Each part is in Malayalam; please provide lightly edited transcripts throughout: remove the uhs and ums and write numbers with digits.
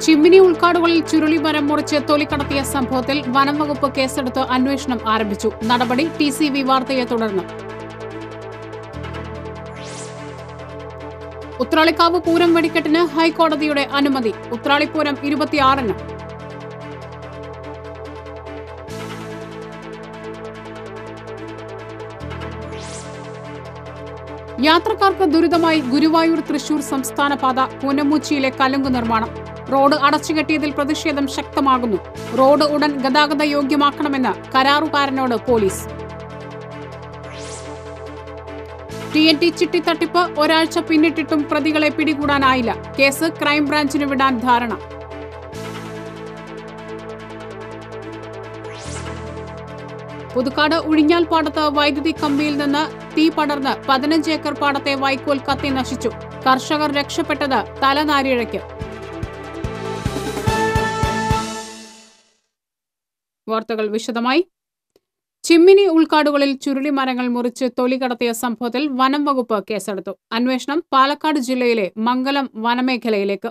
ചിമ്മിനി ഉൾക്കാടുകളിൽ ചുരുളിമരം മുറിച്ച് തൊലിക്കടത്തിയ സംഭവത്തിൽ വനം വകുപ്പ് കേസെടുത്ത് അന്വേഷണം ആരംഭിച്ചു. നടപടി TCV വാർത്തയെ തുടർന്ന്. ഉത്രാളിക്കാവ് പൂരം വെടിക്കെട്ടിന് ഹൈക്കോടതിയുടെ അനുമതി. ഉത്രാളിപ്പൂരം 26-ന്. യാത്രക്കാർക്ക് ദുരിതമായി ഗുരുവായൂർ തൃശൂർ സംസ്ഥാന പാത. പൂനമൂച്ചിയിലെ കലുങ്ക് നിർമ്മാണം. റോഡ് അടച്ചുകെട്ടിയതിൽ പ്രതിഷേധം ശക്തമാകുന്നു. റോഡ് ഉടൻ ഗതാഗത യോഗ്യമാക്കണമെന്ന് കരാറുകാരനോട് പോലീസ്. TNT ചിട്ടി തട്ടിപ്പ് ഒരാഴ്ച പിന്നിട്ടിട്ടും പ്രതികളെ പിടികൂടാനായില്ല. കേസ് ക്രൈംബ്രാഞ്ചിന് വിടാൻ ധാരണ. പുതുക്കാട് ഉഴിഞ്ഞാൽ പാടത്ത് വൈദ്യുതി കമ്പിയിൽ നിന്ന് തീ പടർന്ന് 15 ഏക്കർ പാടത്തെ വൈക്കോൽ കത്തി നശിച്ചു. കർഷകർ രക്ഷപ്പെട്ടത് തലനാരിഴയ്ക്ക്. വാർത്തകൾ വിശദമായി. ചിമ്മിനി ഉൾക്കാടുകളിൽ ചുരുളിമരങ്ങൾ മുറിച്ച് തൊലി കടത്തിയ സംഭവത്തിൽ വനം വകുപ്പ് കേസെടുത്തു. അന്വേഷണം പാലക്കാട് ജില്ലയിലെ മംഗലം വനമേഖലയിലേക്ക്.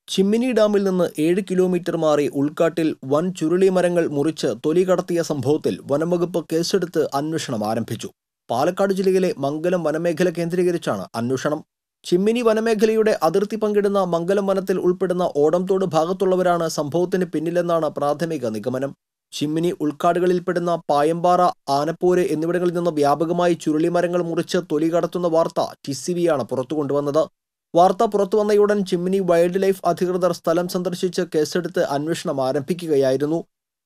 ചിമ്മിനി ഡാമിൽ നിന്ന് 7 കിലോമീറ്റർ മാറി ഉൾക്കാട്ടിൽ വൻ ചുരുളിമരങ്ങൾ മുറിച്ച് തൊലി കടത്തിയ സംഭവത്തിൽ വനംവകുപ്പ് കേസെടുത്ത് അന്വേഷണം ആരംഭിച്ചു. പാലക്കാട് ജില്ലയിലെ മംഗലം വനമേഖല കേന്ദ്രീകരിച്ചാണ് അന്വേഷണം. ചിമ്മിനി വനമേഖലയുടെ അതിർത്തി പങ്കിടുന്ന മംഗലം വനത്തിൽ ഉൾപ്പെടുന്ന ഓടംതോട് ഭാഗത്തുള്ളവരാണ് സംഭവത്തിന് പിന്നിലെന്നാണ് പ്രാഥമിക നിഗമനം. ചിമ്മിനി ഉൾക്കാടുകളിൽപ്പെടുന്ന പായമ്പാറ, ആനപ്പോര് എന്നിവിടങ്ങളിൽ നിന്ന് വ്യാപകമായി ചുരുളിമരങ്ങൾ മുറിച്ച് തൊലി കടത്തുന്ന വാർത്ത TCVയാണ് പുറത്തുകൊണ്ടുവന്നത്. വാർത്ത പുറത്തുവന്നയുടൻ ചിമ്മിനി വൈൽഡ് ലൈഫ് അധികൃതർ സ്ഥലം സന്ദർശിച്ച് കേസെടുത്ത് അന്വേഷണം ആരംഭിക്കുകയായിരുന്നു.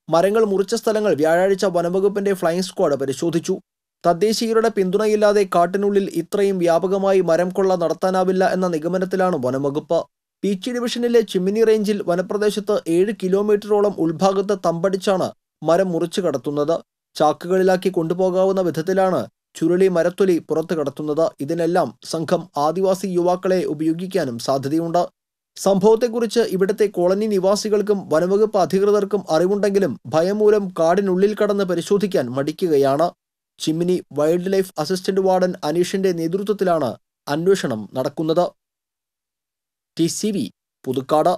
മരങ്ങൾ മുറിച്ച സ്ഥലങ്ങൾ വ്യാഴാഴ്ച വനംവകുപ്പിന്റെ ഫ്ലൈയിംഗ് സ്ക്വാഡ് പരിശോധിച്ചു. തദ്ദേശീയരുടെ പിന്തുണയില്ലാതെ കാട്ടിനുള്ളിൽ ഇത്രയും വ്യാപകമായി മരം കൊള്ള നടത്താനാവില്ല എന്ന നിഗമനത്തിലാണ് വനംവകുപ്പ്. പീച്ചി ഡിവിഷനിലെ ചിമ്മിനി റേഞ്ചിൽ വനപ്രദേശത്ത് 7 കിലോമീറ്ററോളം ഉൾഭാഗത്ത് തമ്പടിച്ചാണ് മരം മുറിച്ചു കടത്തുന്നത്. ചാക്കുകളിലാക്കി കൊണ്ടുപോകാവുന്ന വിധത്തിലാണ് ചുരുളി മരത്തൊലി പുറത്തു കടത്തുന്നത്. ഇതിനെല്ലാം സംഘം ആദിവാസി യുവാക്കളെ ഉപയോഗിക്കാനും സാധ്യതയുണ്ട്. സംഭവത്തെക്കുറിച്ച് ഇവിടുത്തെ കോളനി നിവാസികൾക്കും വനംവകുപ്പ് അധികൃതർക്കും അറിവുണ്ടെങ്കിലും ഭയം മൂലം കാടിനുള്ളിൽ കടന്ന് പരിശോധിക്കാൻ മടിക്കുകയാണ്. Chimmini wild life assistant warden അനീഷിന്റെ നേതൃത്വത്തിലാണ് അന്വേഷണം നടക്കുന്നത്. TCV പുതുക്കാട്.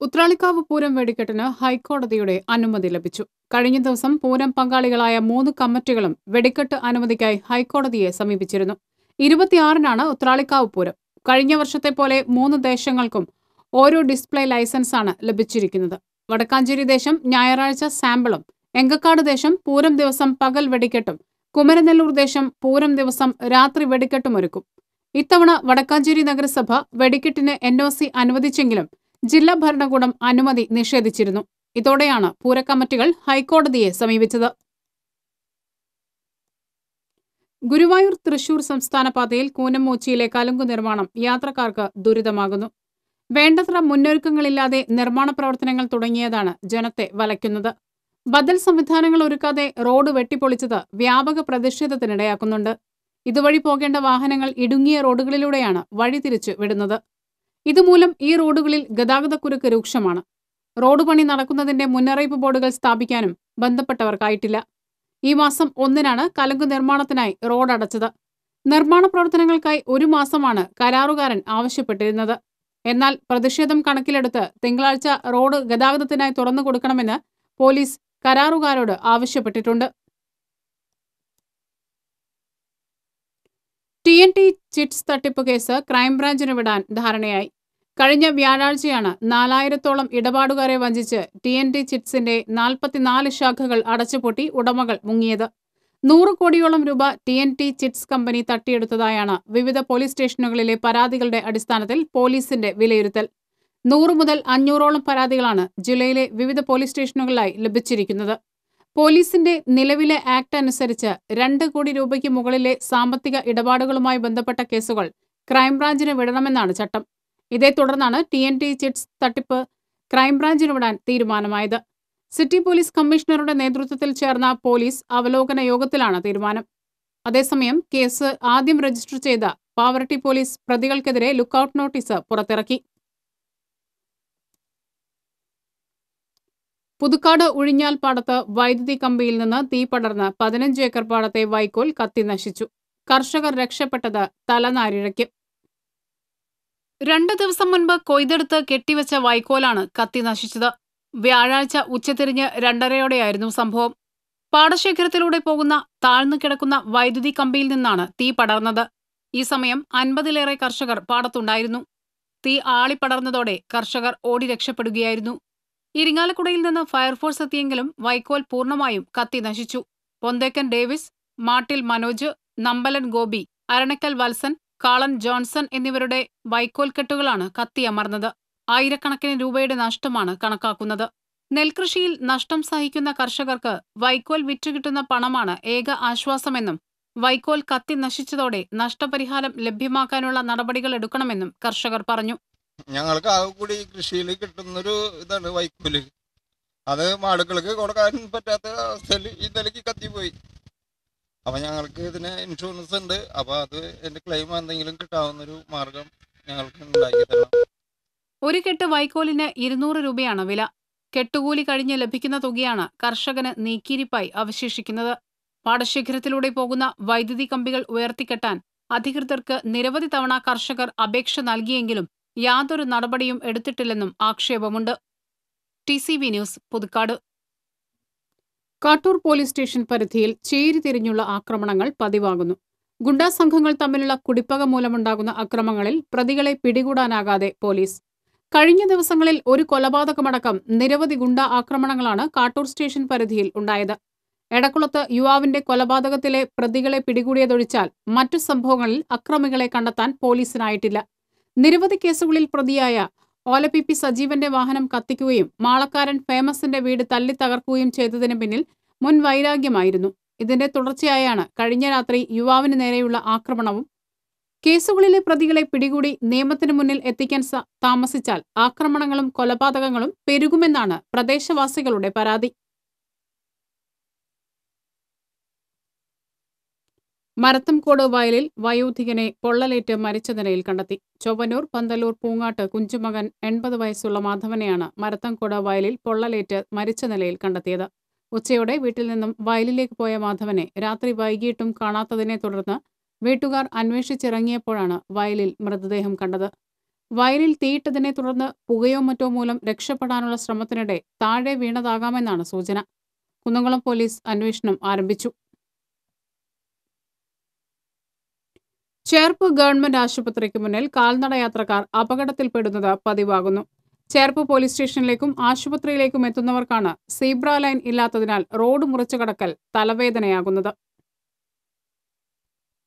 ഉത്രാളിക്കാവ് പൂരം വെടിക്കെട്ടിന് ഹൈക്കോടതിയുടെ അനുമതി ലഭിച്ചു. കഴിഞ്ഞ ദിവസം പൂരം പങ്കാളികളായ 3 കമ്മിറ്റികളും വെടിക്കെട്ട് അനുമതിക്കായി ഹൈക്കോടതിയെ സമീപിച്ചിരുന്നു. 26-നാണ് ഉത്രാളിക്കാവ് പൂരം. കഴിഞ്ഞ വർഷത്തെ പോലെ 3 ദേശങ്ങൾക്കും ഓരോ ഡിസ്പ്ലേ ലൈസൻസാണ് ലഭിച്ചിരിക്കുന്നത്. വടക്കാഞ്ചേരി ദേശം ഞായറാഴ്ച സാമ്പിളും, എങ്കക്കാട് ദേശം പൂരം ദിവസം പകൽ വെടിക്കെട്ടും, കുമരനെല്ലൂർ ദേശം പൂരം ദിവസം രാത്രി വെടിക്കെട്ടും ഒരുക്കും. ഇത്തവണ വടക്കാഞ്ചേരി നഗരസഭ വെടിക്കെട്ടിന് NOC അനുവദിച്ചെങ്കിലും ജില്ലാ ഭരണകൂടം അനുമതി നിഷേധിച്ചിരുന്നു. ഇതോടെയാണ് പൂരക്കമ്മിറ്റികൾ ഹൈക്കോടതിയെ സമീപിച്ചത്. ഗുരുവായൂർ തൃശൂർ സംസ്ഥാന പാതയിൽ കൂനമൂച്ചിയിലെ കലുങ്ക് നിർമ്മാണം യാത്രക്കാർക്ക് ദുരിതമാകുന്നു. വേണ്ടത്ര മുന്നൊരുക്കങ്ങളില്ലാതെ നിർമ്മാണ പ്രവർത്തനങ്ങൾ തുടങ്ങിയതാണ് ജനത്തെ വലയ്ക്കുന്നത്. ബദൽ സംവിധാനങ്ങൾ ഒരുക്കാതെ റോഡ് വെട്ടിപ്പൊളിച്ചത് വ്യാപക പ്രതിഷേധത്തിനിടയാക്കുന്നുണ്ട്. ഇതുവഴി പോകേണ്ട വാഹനങ്ങൾ ഇടുങ്ങിയ റോഡുകളിലൂടെയാണ് വഴിതിരിച്ച് വിടുന്നത്. ഇതുമൂലം ഈ റോഡുകളിൽ ഗതാഗതക്കുരുക്ക് രൂക്ഷമാണ്. റോഡ് പണി നടക്കുന്നതിന്റെ മുന്നറിയിപ്പ് ബോർഡുകൾ സ്ഥാപിക്കാനും ബന്ധപ്പെട്ടവർക്കായിട്ടില്ല. ഈ മാസം 1-നാണ് കലുങ്ക് നിർമ്മാണത്തിനായി റോഡ് അടച്ചത്. നിർമ്മാണ പ്രവർത്തനങ്ങൾക്കായി 1 മാസമാണ് കരാറുകാരൻ ആവശ്യപ്പെട്ടിരുന്നത്. എന്നാൽ പ്രതിഷേധം കണക്കിലെടുത്ത് തിങ്കളാഴ്ച റോഡ് ഗതാഗതത്തിനായി തുറന്നു കൊടുക്കണമെന്ന് പോലീസ് കരാറുകാരോട് ആവശ്യപ്പെട്ടിട്ടുണ്ട്. TNT ചിറ്റ്സ് തട്ടിപ്പ് കേസ് ക്രൈംബ്രാഞ്ചിന് വിടാൻ ധാരണയായി. കഴിഞ്ഞ വ്യാഴാഴ്ചയാണ് 4000-ഓളം ഇടപാടുകാരെ വഞ്ചിച്ച് TNT ചിറ്റ്സിന്റെ 44 ശാഖകൾ അടച്ചുപൂട്ടി ഉടമകൾ മുങ്ങിയത്. 100 കോടിയോളം രൂപ TNT ചിറ്റ്സ് കമ്പനി തട്ടിയെടുത്തതായാണ് വിവിധ പോലീസ് സ്റ്റേഷനുകളിലെ പരാതികളുടെ അടിസ്ഥാനത്തിൽ പോലീസിന്റെ വിലയിരുത്തൽ. 100 മുതൽ 500-ഓളം പരാതികളാണ് ജില്ലയിലെ വിവിധ പോലീസ് സ്റ്റേഷനുകളിലായി ലഭിച്ചിരിക്കുന്നത്. പോലീസിന്റെ നിലവിലെ ആക്ട് അനുസരിച്ച് 2 കോടി രൂപയ്ക്ക് മുകളിലെ സാമ്പത്തിക ഇടപാടുകളുമായി ബന്ധപ്പെട്ട കേസുകൾ ക്രൈംബ്രാഞ്ചിന് വിടണമെന്നാണ് ചട്ടം. ഇതേ തുടർന്നാണ് TNT ചിറ്റ്സ് തട്ടിപ്പ് ക്രൈംബ്രാഞ്ചിന് വിടാൻ തീരുമാനമായത്. സിറ്റി പോലീസ് കമ്മീഷണറുടെ നേതൃത്വത്തിൽ ചേർന്ന പോലീസ് അവലോകന യോഗത്തിലാണ് തീരുമാനം. അതേസമയം കേസ് ആദ്യം രജിസ്റ്റർ ചെയ്ത പാവറട്ടി പോലീസ് പ്രതികൾക്കെതിരെ ലുക്കൌട്ട് നോട്ടീസ് പുറത്തിറക്കി. പുതുക്കാട് ഉഴിഞ്ഞാൽ പാടത്ത് വൈദ്യുതി കമ്പിയിൽ നിന്ന് തീ പടർന്ന് 15 ഏക്കർ പാടത്തെ വൈക്കോൽ കത്തി നശിച്ചു. കർഷകർ രക്ഷപ്പെട്ടത് തലനാരിഴയ്ക്ക്. 2 ദിവസം മുൻപ് കൊയ്തെടുത്ത് കെട്ടിവെച്ച വൈക്കോലാണ് കത്തി നശിച്ചത്. വ്യാഴാഴ്ച ഉച്ചതിരിഞ്ഞ് 2:30യോടെയായിരുന്നു സംഭവം. പാടശേഖരത്തിലൂടെ പോകുന്ന താഴ്ന്നു കിടക്കുന്ന വൈദ്യുതി കമ്പിയിൽ നിന്നാണ് തീ പടർന്നത്. ഈ സമയം 50-ലേറെ കർഷകർ പാടത്തുണ്ടായിരുന്നു. തീ ആളിപ്പടർന്നതോടെ കർഷകർ ഓടി രക്ഷപ്പെടുകയായിരുന്നു. ഇരിങ്ങാലക്കുടയിൽ നിന്ന് ഫയർഫോഴ്സ് എത്തിയെങ്കിലും വൈക്കോൽ പൂർണ്ണമായും കത്തി നശിച്ചു. പൊന്തേക്കൻ ഡേവിസ്, മാട്ടിൽ മനോജ്, നമ്പലൻ ഗോപി, അരണക്കൽ വത്സൻ, കാളൻ ജോൺസൺ എന്നിവരുടെ വൈക്കോൽ കെട്ടുകളാണ് കത്തിയമർന്നത്. ആയിരക്കണക്കിന് രൂപയുടെ നഷ്ടമാണ് കണക്കാക്കുന്നത്. നെൽകൃഷിയിൽ നഷ്ടം സഹിക്കുന്ന കർഷകർക്ക് വൈക്കോൽ വിറ്റുകിട്ടുന്ന പണമാണ് ഏക ആശ്വാസമെന്നും വൈക്കോൽ കത്തി നശിച്ചതോടെ നഷ്ടപരിഹാരം ലഭ്യമാക്കാനുള്ള നടപടികൾ എടുക്കണമെന്നും കർഷകർ പറഞ്ഞു. ഞങ്ങൾക്ക് ആകെ കൂടി കൃഷിയിൽ കിട്ടുന്നൊരു ഇതാണ് വൈക്കോല്. അത് മാടുകൾക്ക് കൊടുക്കാൻ പറ്റാത്ത അവസ്ഥയിൽ ഈ നിലയ്ക്ക് കത്തിപ്പോയി. അപ്പം ഞങ്ങൾക്ക് ഇതിന് ഇൻഷുറൻസ് ഉണ്ട്. അപ്പോൾ അത് എൻ്റെ ക്ലെയിം എന്തെങ്കിലും കിട്ടാവുന്നൊരു മാർഗം ഞങ്ങൾക്ക് ഉണ്ടാക്കി തരണം. ഒരു കെട്ട് വൈക്കോലിന് 200 രൂപയാണ് വില. കെട്ടുകൂലി കഴിഞ്ഞ് ലഭിക്കുന്ന തുകയാണ് കർഷകന് നീക്കിയിരിപ്പായി അവശേഷിക്കുന്നത്. പാടശേഖരത്തിലൂടെ പോകുന്ന വൈദ്യുതി കമ്പികൾ ഉയർത്തിക്കെട്ടാൻ അധികൃതർക്ക് നിരവധി തവണ കർഷകർ അപേക്ഷ നൽകിയെങ്കിലും യാതൊരു നടപടിയും എടുത്തിട്ടില്ലെന്നും ആക്ഷേപമുണ്ട്. TCV news, Puthukkad. Kattoor police station പരിധിയിൽ ചേരിതിരിഞ്ഞുള്ള ആക്രമണങ്ങൾ പതിവാകുന്നു. ഗുണ്ടാ സംഘങ്ങൾ തമ്മിലുള്ള കുടിപ്പക മൂലമുണ്ടാകുന്ന അക്രമങ്ങളിൽ പ്രതികളെ പിടികൂടാനാകാതെ പോലീസ്. കഴിഞ്ഞ ദിവസങ്ങളിൽ ഒരു കൊലപാതകമടക്കം നിരവധി ഗുണ്ടാ ആക്രമണങ്ങളാണ് കാട്ടൂർ സ്റ്റേഷൻ പരിധിയിൽ ഉണ്ടായത്. എടക്കുളത്ത് യുവാവിന്റെ കൊലപാതകത്തിലെ പ്രതികളെ പിടികൂടിയതൊഴിച്ചാൽ മറ്റു സംഭവങ്ങളിൽ അക്രമികളെ കണ്ടെത്താൻ പോലീസിനായിട്ടില്ല. നിരവധി കേസുകളിൽ പ്രതിയായ ഓലപ്പിപ്പി സജീവന്റെ വാഹനം കത്തിക്കുകയും മാളക്കാരൻ ഫേമസിന്റെ വീട് തല്ലിത്തകർക്കുകയും ചെയ്തതിന് പിന്നിൽ മുൻ വൈരാഗ്യമായിരുന്നു. ഇതിന്റെ തുടർച്ചയായാണ് കഴിഞ്ഞ രാത്രി യുവാവിന് നേരെയുള്ള ആക്രമണവും. കേസുകളിലെ പ്രതികളെ പിടികൂടി നിയമത്തിന് മുന്നിൽ എത്തിക്കാൻ താമസിച്ചാൽ ആക്രമണങ്ങളും കൊലപാതകങ്ങളും പെരുകുമെന്നാണ് പ്രദേശവാസികളുടെ പരാതി. മരത്തംകോട് വയലിൽ വയോധികനെ പൊള്ളലേറ്റ് മരിച്ച നിലയിൽ കണ്ടെത്തി. ചൊവ്വന്നൂർ പന്തല്ലൂർ പൂങ്ങാട്ട് കുഞ്ചുമകൻ 80 വയസ്സുള്ള മാധവനെയാണ് മരത്തംകോട് വയലിൽ പൊള്ളലേറ്റ് മരിച്ച നിലയിൽ കണ്ടെത്തിയത്. ഉച്ചയോടെ വീട്ടിൽ നിന്നും വയലിലേക്ക് പോയ മാധവനെ രാത്രി വൈകിയിട്ടും കാണാത്തതിനെ തുടർന്ന് വീട്ടുകാർ അന്വേഷിച്ചിറങ്ങിയപ്പോഴാണ് വയലിൽ മൃതദേഹം കണ്ടത്. വയലിൽ തീയിട്ടതിനെ തുടർന്ന് പുകയോ മറ്റോ മൂലം രക്ഷപ്പെടാനുള്ള ശ്രമത്തിനിടെ താഴെ വീണതാകാമെന്നാണ് സൂചന. കുന്നംകുളം പോലീസ് അന്വേഷണം ആരംഭിച്ചു. ചേർപ്പ് ഗവൺമെന്റ് ആശുപത്രിക്ക് മുന്നിൽ കാൽനടയാത്രക്കാർ അപകടത്തിൽപ്പെടുന്നത് പതിവാകുന്നു. ചേർപ്പ് പോലീസ് സ്റ്റേഷനിലേക്കും ആശുപത്രിയിലേക്കും എത്തുന്നവർക്കാണ് സീബ്ര ലൈൻ ഇല്ലാത്തതിനാൽ റോഡ് മുറിച്ചു കടക്കൽ തലവേദനയാകുന്നത്.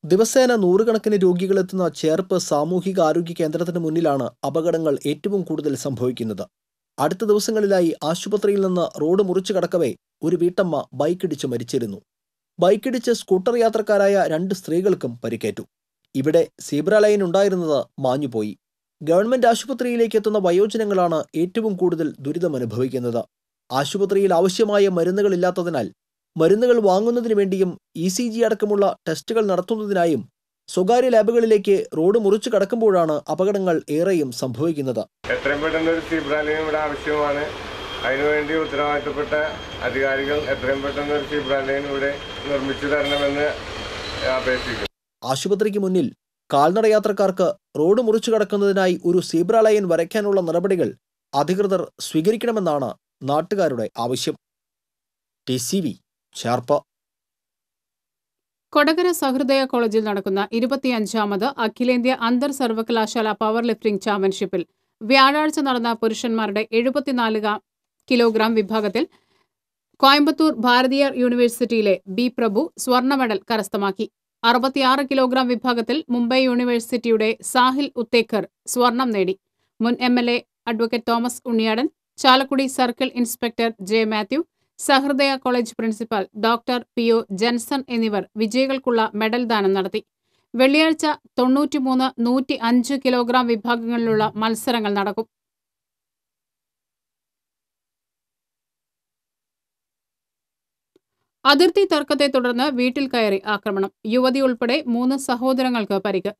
ദിവസേന 100 കണക്കിന് രോഗികളെത്തുന്ന ചേർപ്പ് സാമൂഹിക ആരോഗ്യ കേന്ദ്രത്തിന് മുന്നിലാണ് അപകടങ്ങൾ ഏറ്റവും കൂടുതൽ സംഭവിക്കുന്നത്. അടുത്ത ദിവസങ്ങളിലായി ആശുപത്രിയിൽ നിന്ന് റോഡ് മുറിച്ചു കടക്കവേ ഒരു വീട്ടമ്മ ബൈക്കിടിച്ച് മരിച്ചിരുന്നു. ബൈക്കിടിച്ച് സ്കൂട്ടർ യാത്രക്കാരായ 2 സ്ത്രീകൾക്കും പരിക്കേറ്റു. ഇവിടെ സീബ്ര ലൈൻ ഉണ്ടായിരുന്നത് മാഞ്ഞുപോയി. ഗവൺമെന്റ് ആശുപത്രിയിലേക്ക് എത്തുന്ന വയോജനങ്ങളാണ് ഏറ്റവും കൂടുതൽ ദുരിതമനുഭവിക്കുന്നത്. ആശുപത്രിയിൽ ആവശ്യമായ മരുന്നുകളില്ലാത്തതിനാൽ മരുന്നുകൾ വാങ്ങുന്നതിനു വേണ്ടിയും ECG അടക്കമുള്ള ടെസ്റ്റുകൾ നടത്തുന്നതിനായും സ്വകാര്യ ലാബുകളിലേക്ക് റോഡ് മുറിച്ചു കടക്കുമ്പോഴാണ് അപകടങ്ങൾ ഏറെയും സംഭവിക്കുന്നത്. എത്രയും പെട്ടെന്ന് ഒരു സീബ്ര ലൈൻ ഇവിടെ ആവശ്യമാണ്. അതിനുവേണ്ടി ഉത്തരവാദിത്തപ്പെട്ട അധികാരികൾ എത്രയും പെട്ടെന്ന് ഒരു സീബ്ര ലൈൻ ഇവിടെ നിർമ്മിച്ചു തരണമെന്ന് അപേക്ഷിക്കുന്നു. ആശുപത്രിക്ക് മുന്നിൽ കാൽനടയാത്രക്കാർക്ക് റോഡ് മുറിച്ചു കടക്കുന്നതിനായി ഒരു സീബ്ര ലൈൻ വരയ്ക്കാനുള്ള നടപടികൾ അധികൃതർ സ്വീകരിക്കണമെന്നാണ് നാട്ടുകാരുടെ ആവശ്യം. TCV ചേർപ്പ്. കൊടകര സഹൃദയ കോളേജിൽ നടക്കുന്ന 25ാമത് അഖിലേന്ത്യാ അന്തർ സർവകലാശാല പവർ ലിഫ്റ്റിംഗ് ചാമ്പ്യൻഷിപ്പിൽ വ്യാഴാഴ്ച നടന്ന പുരുഷന്മാരുടെ 74 കിലോഗ്രാം വിഭാഗത്തിൽ കോയമ്പത്തൂർ ഭാരതിയാർ യൂണിവേഴ്സിറ്റിയിലെ B പ്രഭു സ്വർണ്ണ മെഡൽ കരസ്ഥമാക്കി. 66 കിലോഗ്രാം വിഭാഗത്തിൽ മുംബൈ യൂണിവേഴ്സിറ്റിയുടെ സാഹിൽ ഉത്തേക്കർ സ്വർണം നേടി. മുൻ MLA advocate Thomas Unniyadan, Chalakudy circle inspector J. Mathew, Sahrudaya college principal doctor PO Jenson എന്നിവർ വിജയികൾക്കുള്ള മെഡൽ ദാനം നടത്തി. വെള്ളിയാഴ്ച 93, 105 കിലോഗ്രാം വിഭാഗങ്ങളിലുള്ള മത്സരങ്ങൾ നടക്കും. അതിർത്തി തർക്കത്തെ തുടർന്ന് വീട്ടിൽ കയറി ആക്രമണം. യുവതി ഉൾപ്പെടെ 3 സഹോദരങ്ങൾക്ക് പരിക്ക്.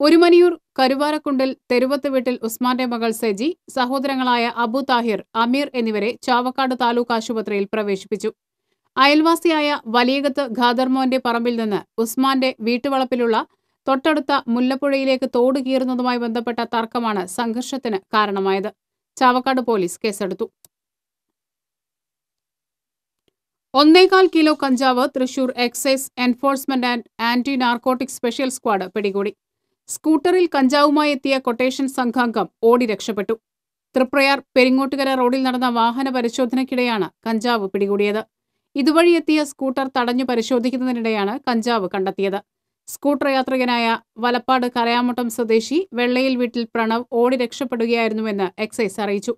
ഒരുമനിയൂർ കരുവാരക്കുണ്ടിൽ തെരുവത്ത് വീട്ടിൽ ഉസ്മാന്റെ മകൾ സെജി, സഹോദരങ്ങളായ അബു താഹിർ, അമീർ എന്നിവരെ ചാവക്കാട് താലൂക്ക് ആശുപത്രിയിൽ പ്രവേശിപ്പിച്ചു. അയൽവാസിയായ വലിയകത്ത് ഖാദർമോന്റെ പറമ്പിൽ നിന്ന് ഉസ്മാന്റെ വീട്ടുവളപ്പിലുള്ള തൊട്ടടുത്ത മുല്ലപ്പുഴയിലേക്ക് തോട് കീറുന്നതുമായി ബന്ധപ്പെട്ട തർക്കമാണ് സംഘർഷത്തിന് കാരണമായത്. ചാവക്കാട് പോലീസ് കേസെടുത്തു. 1.25 കിലോ കഞ്ചാവ് Thrissur excise enforcement and anti narcotic special squad പിടികൂടി. സ്കൂട്ടറിൽ കഞ്ചാവുമായി എത്തിയ കൊട്ടേഷൻ സംഘാംഗം ഓടി രക്ഷപ്പെട്ടു. തൃപ്രയാർ പെരിങ്ങോട്ടുകര റോഡിൽ നടന്ന വാഹന പരിശോധനയ്ക്കിടെയാണ് കഞ്ചാവ് പിടികൂടിയത്. ഇതുവഴി എത്തിയ സ്കൂട്ടർ തടഞ്ഞു പരിശോധിക്കുന്നതിനിടെയാണ് കഞ്ചാവ് കണ്ടെത്തിയത്. സ്കൂട്ടർ യാത്രികനായ വലപ്പാട് കരയാമുട്ടം സ്വദേശി വെള്ളയിൽ വീട്ടിൽ പ്രണവ് ഓടി രക്ഷപ്പെടുകയായിരുന്നുവെന്ന് എക്സൈസ് അറിയിച്ചു.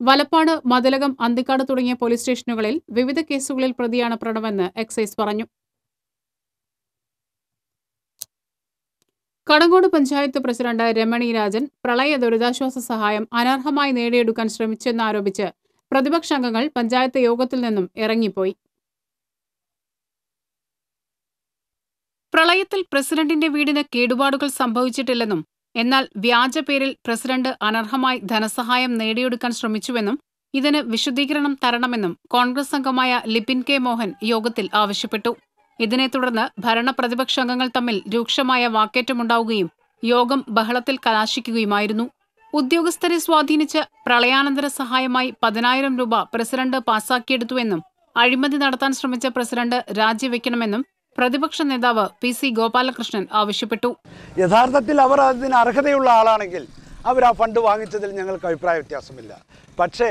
വലപ്പാട്, മതിലകം, അന്തിക്കാട് തുടങ്ങിയ പോലീസ് സ്റ്റേഷനുകളിൽ വിവിധ കേസുകളിൽ പ്രതിയാണ് പ്രണവെന്ന് എക്സൈസ് പറഞ്ഞു. കടങ്ങോട് പഞ്ചായത്ത് പ്രസിഡന്റ് രമണി രാജൻ പ്രളയ ദുരിതാശ്വാസ സഹായം അനർഹമായി നേടിയെടുക്കാൻ ശ്രമിച്ചെന്നാരോപിച്ച് പ്രതിപക്ഷാംഗങ്ങൾ പഞ്ചായത്ത് യോഗത്തിൽ നിന്നും ഇറങ്ങിപ്പോയി. പ്രളയത്തിൽ പ്രസിഡന്റിന്റെ വീടിന് കേടുപാടുകൾ സംഭവിച്ചിട്ടില്ലെന്നും എന്നാൽ വ്യാജ പേരിൽ പ്രസിഡന്റ് അനർഹമായി ധനസഹായം നേടിയെടുക്കാൻ ശ്രമിച്ചുവെന്നും ഇതിന് വിശദീകരണം തരണമെന്നും കോൺഗ്രസ് അംഗമായ ലിപിൻ കെ മോഹൻ യോഗത്തിൽ ആവശ്യപ്പെട്ടു. ഇതിനെ തുടർന്ന് ഭരണ പ്രതിപക്ഷാംഗങ്ങൾ തമ്മിൽ രൂക്ഷമായ വാക്കേറ്റമുണ്ടാവുകയും യോഗം ബഹളത്തിൽ കലാശിക്കുകയുമായിരുന്നു. ഉദ്യോഗസ്ഥരെ സ്വാധീനിച്ച് പ്രളയാനന്തര സഹായമായി 10,000 രൂപ പ്രസിഡന്റ് പാസാക്കിയെടുത്തുവെന്നും അഴിമതി നടത്താൻ ശ്രമിച്ച പ്രസിഡന്റ് രാജിവെക്കണമെന്നും പ്രതിപക്ഷ നേതാവ് PC ഗോപാലകൃഷ്ണൻ ആവശ്യപ്പെട്ടു. യഥാർത്ഥത്തിൽ അവർ അതിന് അർഹതയുള്ള ആളാണെങ്കിൽ അവർ ആ ഫണ്ട് വാങ്ങിച്ചതിൽ ഞങ്ങൾക്ക് അഭിപ്രായ വ്യത്യാസമില്ല. പക്ഷേ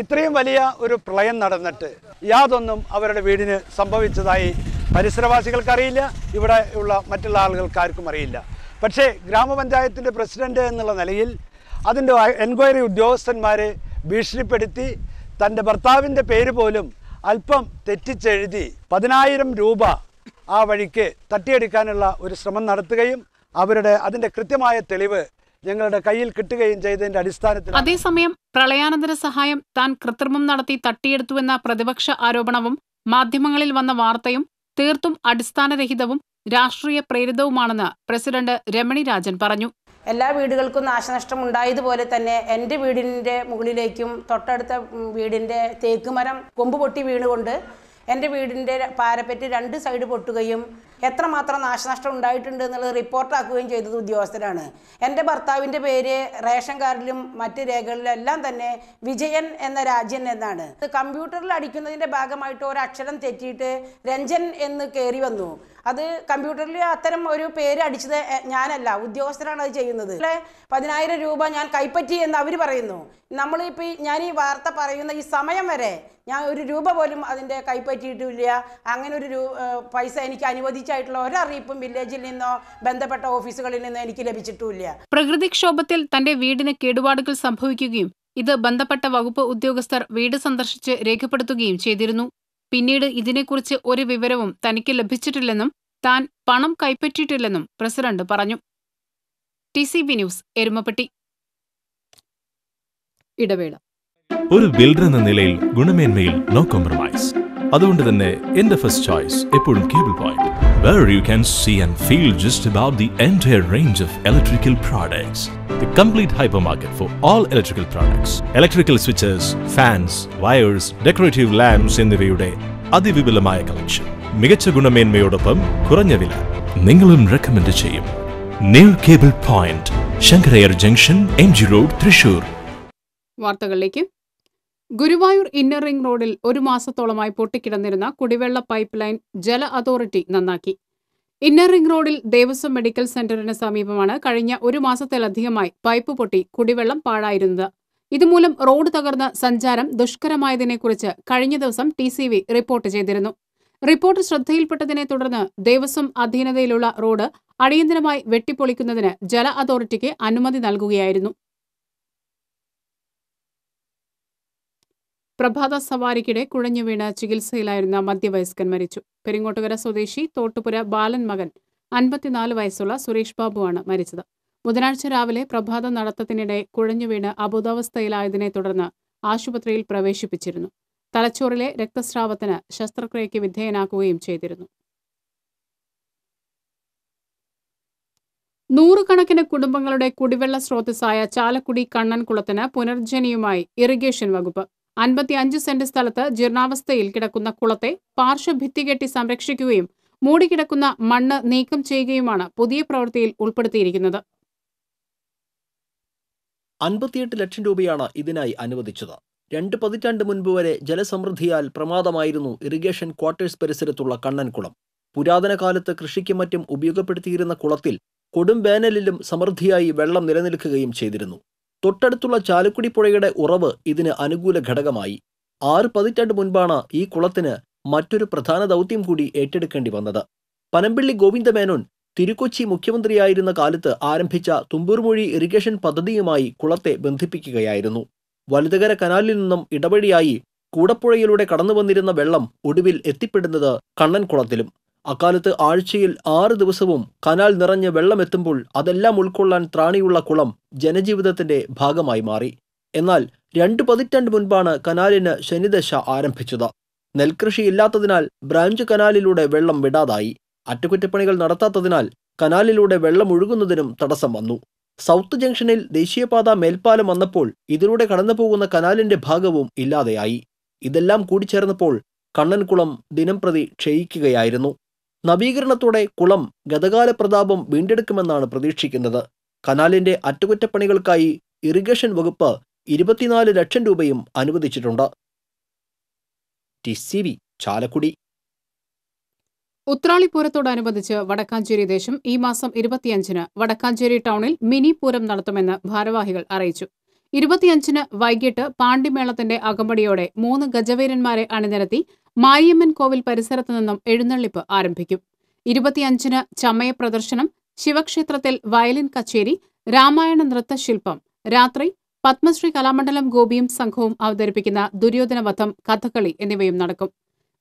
ഇത്രയും വലിയ ഒരു പ്രളയം നടന്നിട്ട് യാതൊന്നും അവരുടെ വീടിന് സംഭവിച്ചതായി പരിസരവാസികൾക്കറിയില്ല, ഇവിടെ ഉള്ള മറ്റുള്ള ആളുകൾക്കാർക്കും അറിയില്ല. പക്ഷേ ഗ്രാമപഞ്ചായത്തിൻ്റെ പ്രസിഡന്റ് എന്നുള്ള നിലയിൽ അതിൻ്റെ എൻക്വയറി ഉദ്യോഗസ്ഥന്മാരെ ഭീഷണിപ്പെടുത്തി തൻ്റെ ഭർത്താവിൻ്റെ പേര് പോലും അല്പം തെറ്റിച്ചെഴുതി 10,000 രൂപ ആ വഴിക്ക് തട്ടിയെടുക്കാനുള്ള ഒരു ശ്രമം നടത്തുകയും അതിൻ്റെ കൃത്യമായ തെളിവ് ഞങ്ങളുടെ കയ്യിൽ കിട്ടുകയും ചെയ്തതിന്റെ അടിസ്ഥാനത്തിൽ. അതേസമയം പ്രളയാനന്തര സഹായം താൻ കൃത്രിമം നടത്തി തട്ടിയെടുത്തുവെന്ന പ്രതിപക്ഷ ആരോപണവും മാധ്യമങ്ങളിൽ വന്ന വാർത്തയും തീർത്തും അടിസ്ഥാനരഹിതവും രാഷ്ട്രീയ പ്രേരിതവുമാണെന്ന് പ്രസിഡന്റ് രമണി രാജൻ പറഞ്ഞു. എല്ലാ വീടുകൾക്കും നാശനഷ്ടം ഉണ്ടായതുപോലെ തന്നെ എൻ്റെ വീടിൻ്റെ മുകളിലേക്കും തൊട്ടടുത്ത വീടിൻ്റെ തേക്കുമരം കൊമ്പ് പൊട്ടി വീണുകൊണ്ട് എൻ്റെ വീടിൻ്റെ പാരപ്പറ്റ് 2 സൈഡ് പൊട്ടുകയും എത്രമാത്രം നാശനഷ്ടം ഉണ്ടായിട്ടുണ്ട് എന്നുള്ളത് റിപ്പോർട്ടാക്കുകയും ചെയ്തത് ഉദ്യോഗസ്ഥരാണ്. എൻ്റെ ഭർത്താവിൻ്റെ പേര് റേഷൻ കാർഡിലും മറ്റ് രേഖകളിലെല്ലാം തന്നെ വിജയൻ എന്ന രാജൻ എന്നാണ്. കമ്പ്യൂട്ടറിൽ അടിക്കുന്നതിൻ്റെ ഭാഗമായിട്ട് ഒരക്ഷരം തെറ്റിയിട്ട് രഞ്ജൻ എന്ന് കയറി വന്നു. അത് കമ്പ്യൂട്ടറിൽ അത്തരം ഒരു പേര് അടിച്ചത് ഞാനല്ല, ഉദ്യോഗസ്ഥരാണ് അത് ചെയ്യുന്നത്. 10,000 രൂപ ഞാൻ കൈപ്പറ്റി എന്ന് അവർ പറയുന്നു. നമ്മളിപ്പോൾ ഞാൻ ഈ വാർത്ത പറയുന്ന ഈ സമയം വരെ ഞാൻ 1 രൂപ പോലും അതിൻ്റെ കൈപ്പറ്റിയിട്ടില്ല. അങ്ങനെ ഒരു പൈസ എനിക്ക് അനുവദിച്ചായിട്ടുള്ള ഒരറിയിപ്പും വില്ലേജിൽ നിന്നോ ബന്ധപ്പെട്ട ഓഫീസുകളിൽ നിന്നോ എനിക്ക് ലഭിച്ചിട്ടുമില്ല. പ്രകൃതിക്ഷോഭത്തിൽ തന്റെ വീടിന് കേടുപാടുകൾ സംഭവിക്കുകയും ഇത് ബന്ധപ്പെട്ട വകുപ്പ് ഉദ്യോഗസ്ഥർ വീട് സന്ദർശിച്ച് രേഖപ്പെടുത്തുകയും ചെയ്തിരുന്നു. പിന്നീട് ഇതിനെക്കുറിച്ച് ഒരു വിവരവും തനിക്ക് ലഭിച്ചിട്ടില്ലെന്നും താൻ പണം കൈപ്പറ്റിയിട്ടില്ലെന്നും പ്രസിഡന്റ് പറഞ്ഞു. TCB news, Erumapetty. ഇടവേള. ഒരു ബിൽഡർ എന്ന നിലയിൽ ഗുണമേന്മയിൽ നോ കോംപ്രമൈസ്. അതുകൊണ്ട് തന്നെ എന്റെ ഫസ്റ്റ് ചോയ്സ് എപ്പോഴും cable point, where you can see and feel just about the entire range of electrical products. The complete hypermarket for all electrical products. Electrical switches, fans, wires, decorative lamps എന്നിവയുടെ അതിവിപുലമായ കളക്ഷൻ. മികച്ച ഗുണമേന്മയോടൊപ്പം കുറഞ്ഞ വില. നിങ്ങളും റെക്കമെൻഡ് ചെയ്യും. New cable point, Sankara Iyer junction, MG road, Thrissur. വാർത്തകളിലേക്ക്. ഗുരുവായൂർ ഇന്നർ റിംഗ് റോഡിൽ 1 മാസത്തോളമായി പൊട്ടിക്കിടന്നിരുന്ന കുടിവെള്ള പൈപ്പ് ലൈൻ ജല അതോറിറ്റി നന്നാക്കി. ഇന്നർ റിംഗ് റോഡിൽ ദേവസ്വം മെഡിക്കൽ സെന്ററിന് സമീപമാണ് കഴിഞ്ഞ 1 മാസത്തിലധികമായി പൈപ്പ് പൊട്ടി കുടിവെള്ളം പാഴായിരുന്നത്. ഇതുമൂലം റോഡ് തകർന്ന് സഞ്ചാരം ദുഷ്കരമായതിനെക്കുറിച്ച് കഴിഞ്ഞ ദിവസം TCV റിപ്പോർട്ട് ചെയ്തിരുന്നു. റിപ്പോർട്ട് ശ്രദ്ധയിൽപ്പെട്ടതിനെ തുടർന്ന് ദേവസ്വം അധീനതയിലുള്ള റോഡ് അടിയന്തരമായി വെട്ടിപ്പൊളിക്കുന്നതിന് ജല അതോറിറ്റിക്ക് അനുമതി നൽകുകയായിരുന്നു. പ്രഭാത സവാരിക്കിടെ കുഴഞ്ഞു വീണ് ചികിത്സയിലായിരുന്ന മധ്യവയസ്കൻ മരിച്ചു. പെരിങ്ങോട്ടുകര സ്വദേശി തോട്ടുപുര ബാലൻ മകൻ 54 വയസ്സുള്ള സുരേഷ് ബാബുവാണ് മരിച്ചത്. ബുധനാഴ്ച രാവിലെ പ്രഭാത നടത്തത്തിനിടെ കുഴഞ്ഞു വീണ് അബോധാവസ്ഥയിലായതിനെ തുടർന്ന് ആശുപത്രിയിൽ പ്രവേശിപ്പിച്ചിരുന്നു. തലച്ചോറിലെ രക്തസ്രാവത്തിന് ശസ്ത്രക്രിയയ്ക്ക് വിധേയനാക്കുകയും ചെയ്തിരുന്നു. 100 കണക്കിന് കുടുംബങ്ങളുടെ കുടിവെള്ള സ്രോതസ്സായ ചാലക്കുടി കണ്ണൻകുളത്തിന് പുനർജനിയുമായി ഇറിഗേഷൻ വകുപ്പ്. 55 സെന്റ് സ്ഥലത്ത് ജീർണാവസ്ഥയിൽ കിടക്കുന്ന കുളത്തെ പാർശ്വഭിത്തി കെട്ടി സംരക്ഷിക്കുകയും മൂടിക്കിടക്കുന്ന മണ്ണ് നീക്കം ചെയ്യുകയുമാണ് പുതിയ പ്രവൃത്തിയിൽ ഉൾപ്പെടുത്തിയിരിക്കുന്നത്. 58 ലക്ഷം രൂപയാണ് ഇതിനായി അനുവദിച്ചത്. 2 പതിറ്റാണ്ട് മുൻപ് വരെ ജലസമൃദ്ധിയാൽ പ്രമാദമായിരുന്നു ഇറിഗേഷൻ ക്വാർട്ടേഴ്സ് പരിസരത്തുള്ള കണ്ണൻകുളം. പുരാതന കാലത്ത് കൃഷിക്കും മറ്റും ഉപയോഗപ്പെടുത്തിയിരുന്ന കുളത്തിൽ കൊടും വേനലിലും സമൃദ്ധിയായി വെള്ളം നിലനിൽക്കുകയും ചെയ്തിരുന്നു. തൊട്ടടുത്തുള്ള ചാലക്കുടി പുഴയുടെ ഉറവ് ഇതിന് അനുകൂല ഘടകമായി. 6 പതിറ്റാണ്ട് മുൻപാണ് ഈ കുളത്തിന് മറ്റൊരു പ്രധാന ദൗത്യം കൂടി ഏറ്റെടുക്കേണ്ടി വന്നത്. പനമ്പിള്ളി ഗോവിന്ദമേനോൻ തിരുക്കൊച്ചി മുഖ്യമന്ത്രിയായിരുന്ന കാലത്ത് ആരംഭിച്ച തുമ്പൂർമൊഴി ഇറിഗേഷൻ പദ്ധതിയുമായി കുളത്തെ ബന്ധിപ്പിക്കുകയായിരുന്നു. വലുതകര കനാലിൽ നിന്നും ഇടവഴിയായി കൂടപ്പുഴയിലൂടെ കടന്നുവന്നിരുന്ന വെള്ളം ഒടുവിൽ എത്തിപ്പെടുന്നത് കണ്ണൻകുളത്തിലും. അക്കാലത്ത് ആഴ്ചയിൽ 6 ദിവസവും കനാൽ നിറഞ്ഞ് വെള്ളമെത്തുമ്പോൾ അതെല്ലാം ഉൾക്കൊള്ളാൻ ത്രാണിയുള്ള കുളം ജനജീവിതത്തിന്റെ ഭാഗമായി മാറി. എന്നാൽ 2 പതിറ്റാണ്ട് മുൻപാണ് കനാലിന് ശനിദശ ആരംഭിച്ചത്. നെൽകൃഷിയില്ലാത്തതിനാൽ ബ്രാഞ്ച് കനാലിലൂടെ വെള്ളം വിടാതായി. അറ്റകുറ്റപ്പണികൾ നടത്താത്തതിനാൽ കനാലിലൂടെ വെള്ളം ഒഴുകുന്നതിനും തടസ്സം വന്നു. സൗത്ത് ജംഗ്ഷനിൽ ദേശീയപാത മേൽപ്പാലം വന്നപ്പോൾ ഇതിലൂടെ കടന്നുപോകുന്ന കനാലിന്റെ ഭാഗവും ഇല്ലാതെയായി. ഇതെല്ലാം കൂടിച്ചേർന്നപ്പോൾ കണ്ണൻകുളം ദിനംപ്രതി ക്ഷയിക്കുകയായിരുന്നു. നവീകരണത്തോടെ കുളം ഗതകാല പ്രതാപം വീണ്ടെടുക്കുമെന്നാണ് പ്രതീക്ഷിക്കുന്നത്. കനാലിന്റെ അറ്റകുറ്റപ്പണികൾക്കായി ഇറിഗേഷൻ വകുപ്പ് 24 ലക്ഷം രൂപയും അനുവദിച്ചിട്ടുണ്ട്. TCV ചാലക്കുടി. ഉത്രാളിപ്പൂരത്തോടനുബന്ധിച്ച് വടക്കാഞ്ചേരി ദേശം ഈ മാസം 25-ന് വടക്കാഞ്ചേരി ടൗണിൽ മിനി പൂരം നടത്തുമെന്ന് ഭാരവാഹികൾ അറിയിച്ചു. 25-ന് വൈകിട്ട് പാണ്ടിമേളത്തിന്റെ അകമ്പടിയോടെ 3 ഗജവീരന്മാരെ അണിനിരത്തി മാരിയമ്മൻ കോവിൽ പരിസരത്തു നിന്നും എഴുന്നള്ളിപ്പ് ആരംഭിക്കും. 25-ന് ചമയ പ്രദർശനം, ശിവക്ഷേത്രത്തിൽ വയലിൻ കച്ചേരി, രാമായണ നൃത്തശില്പം, രാത്രി പത്മശ്രീ കലാമണ്ഡലം ഗോപിയും സംഘവും അവതരിപ്പിക്കുന്ന ദുര്യോധനവധം, കഥകളി എന്നിവയും നടക്കും.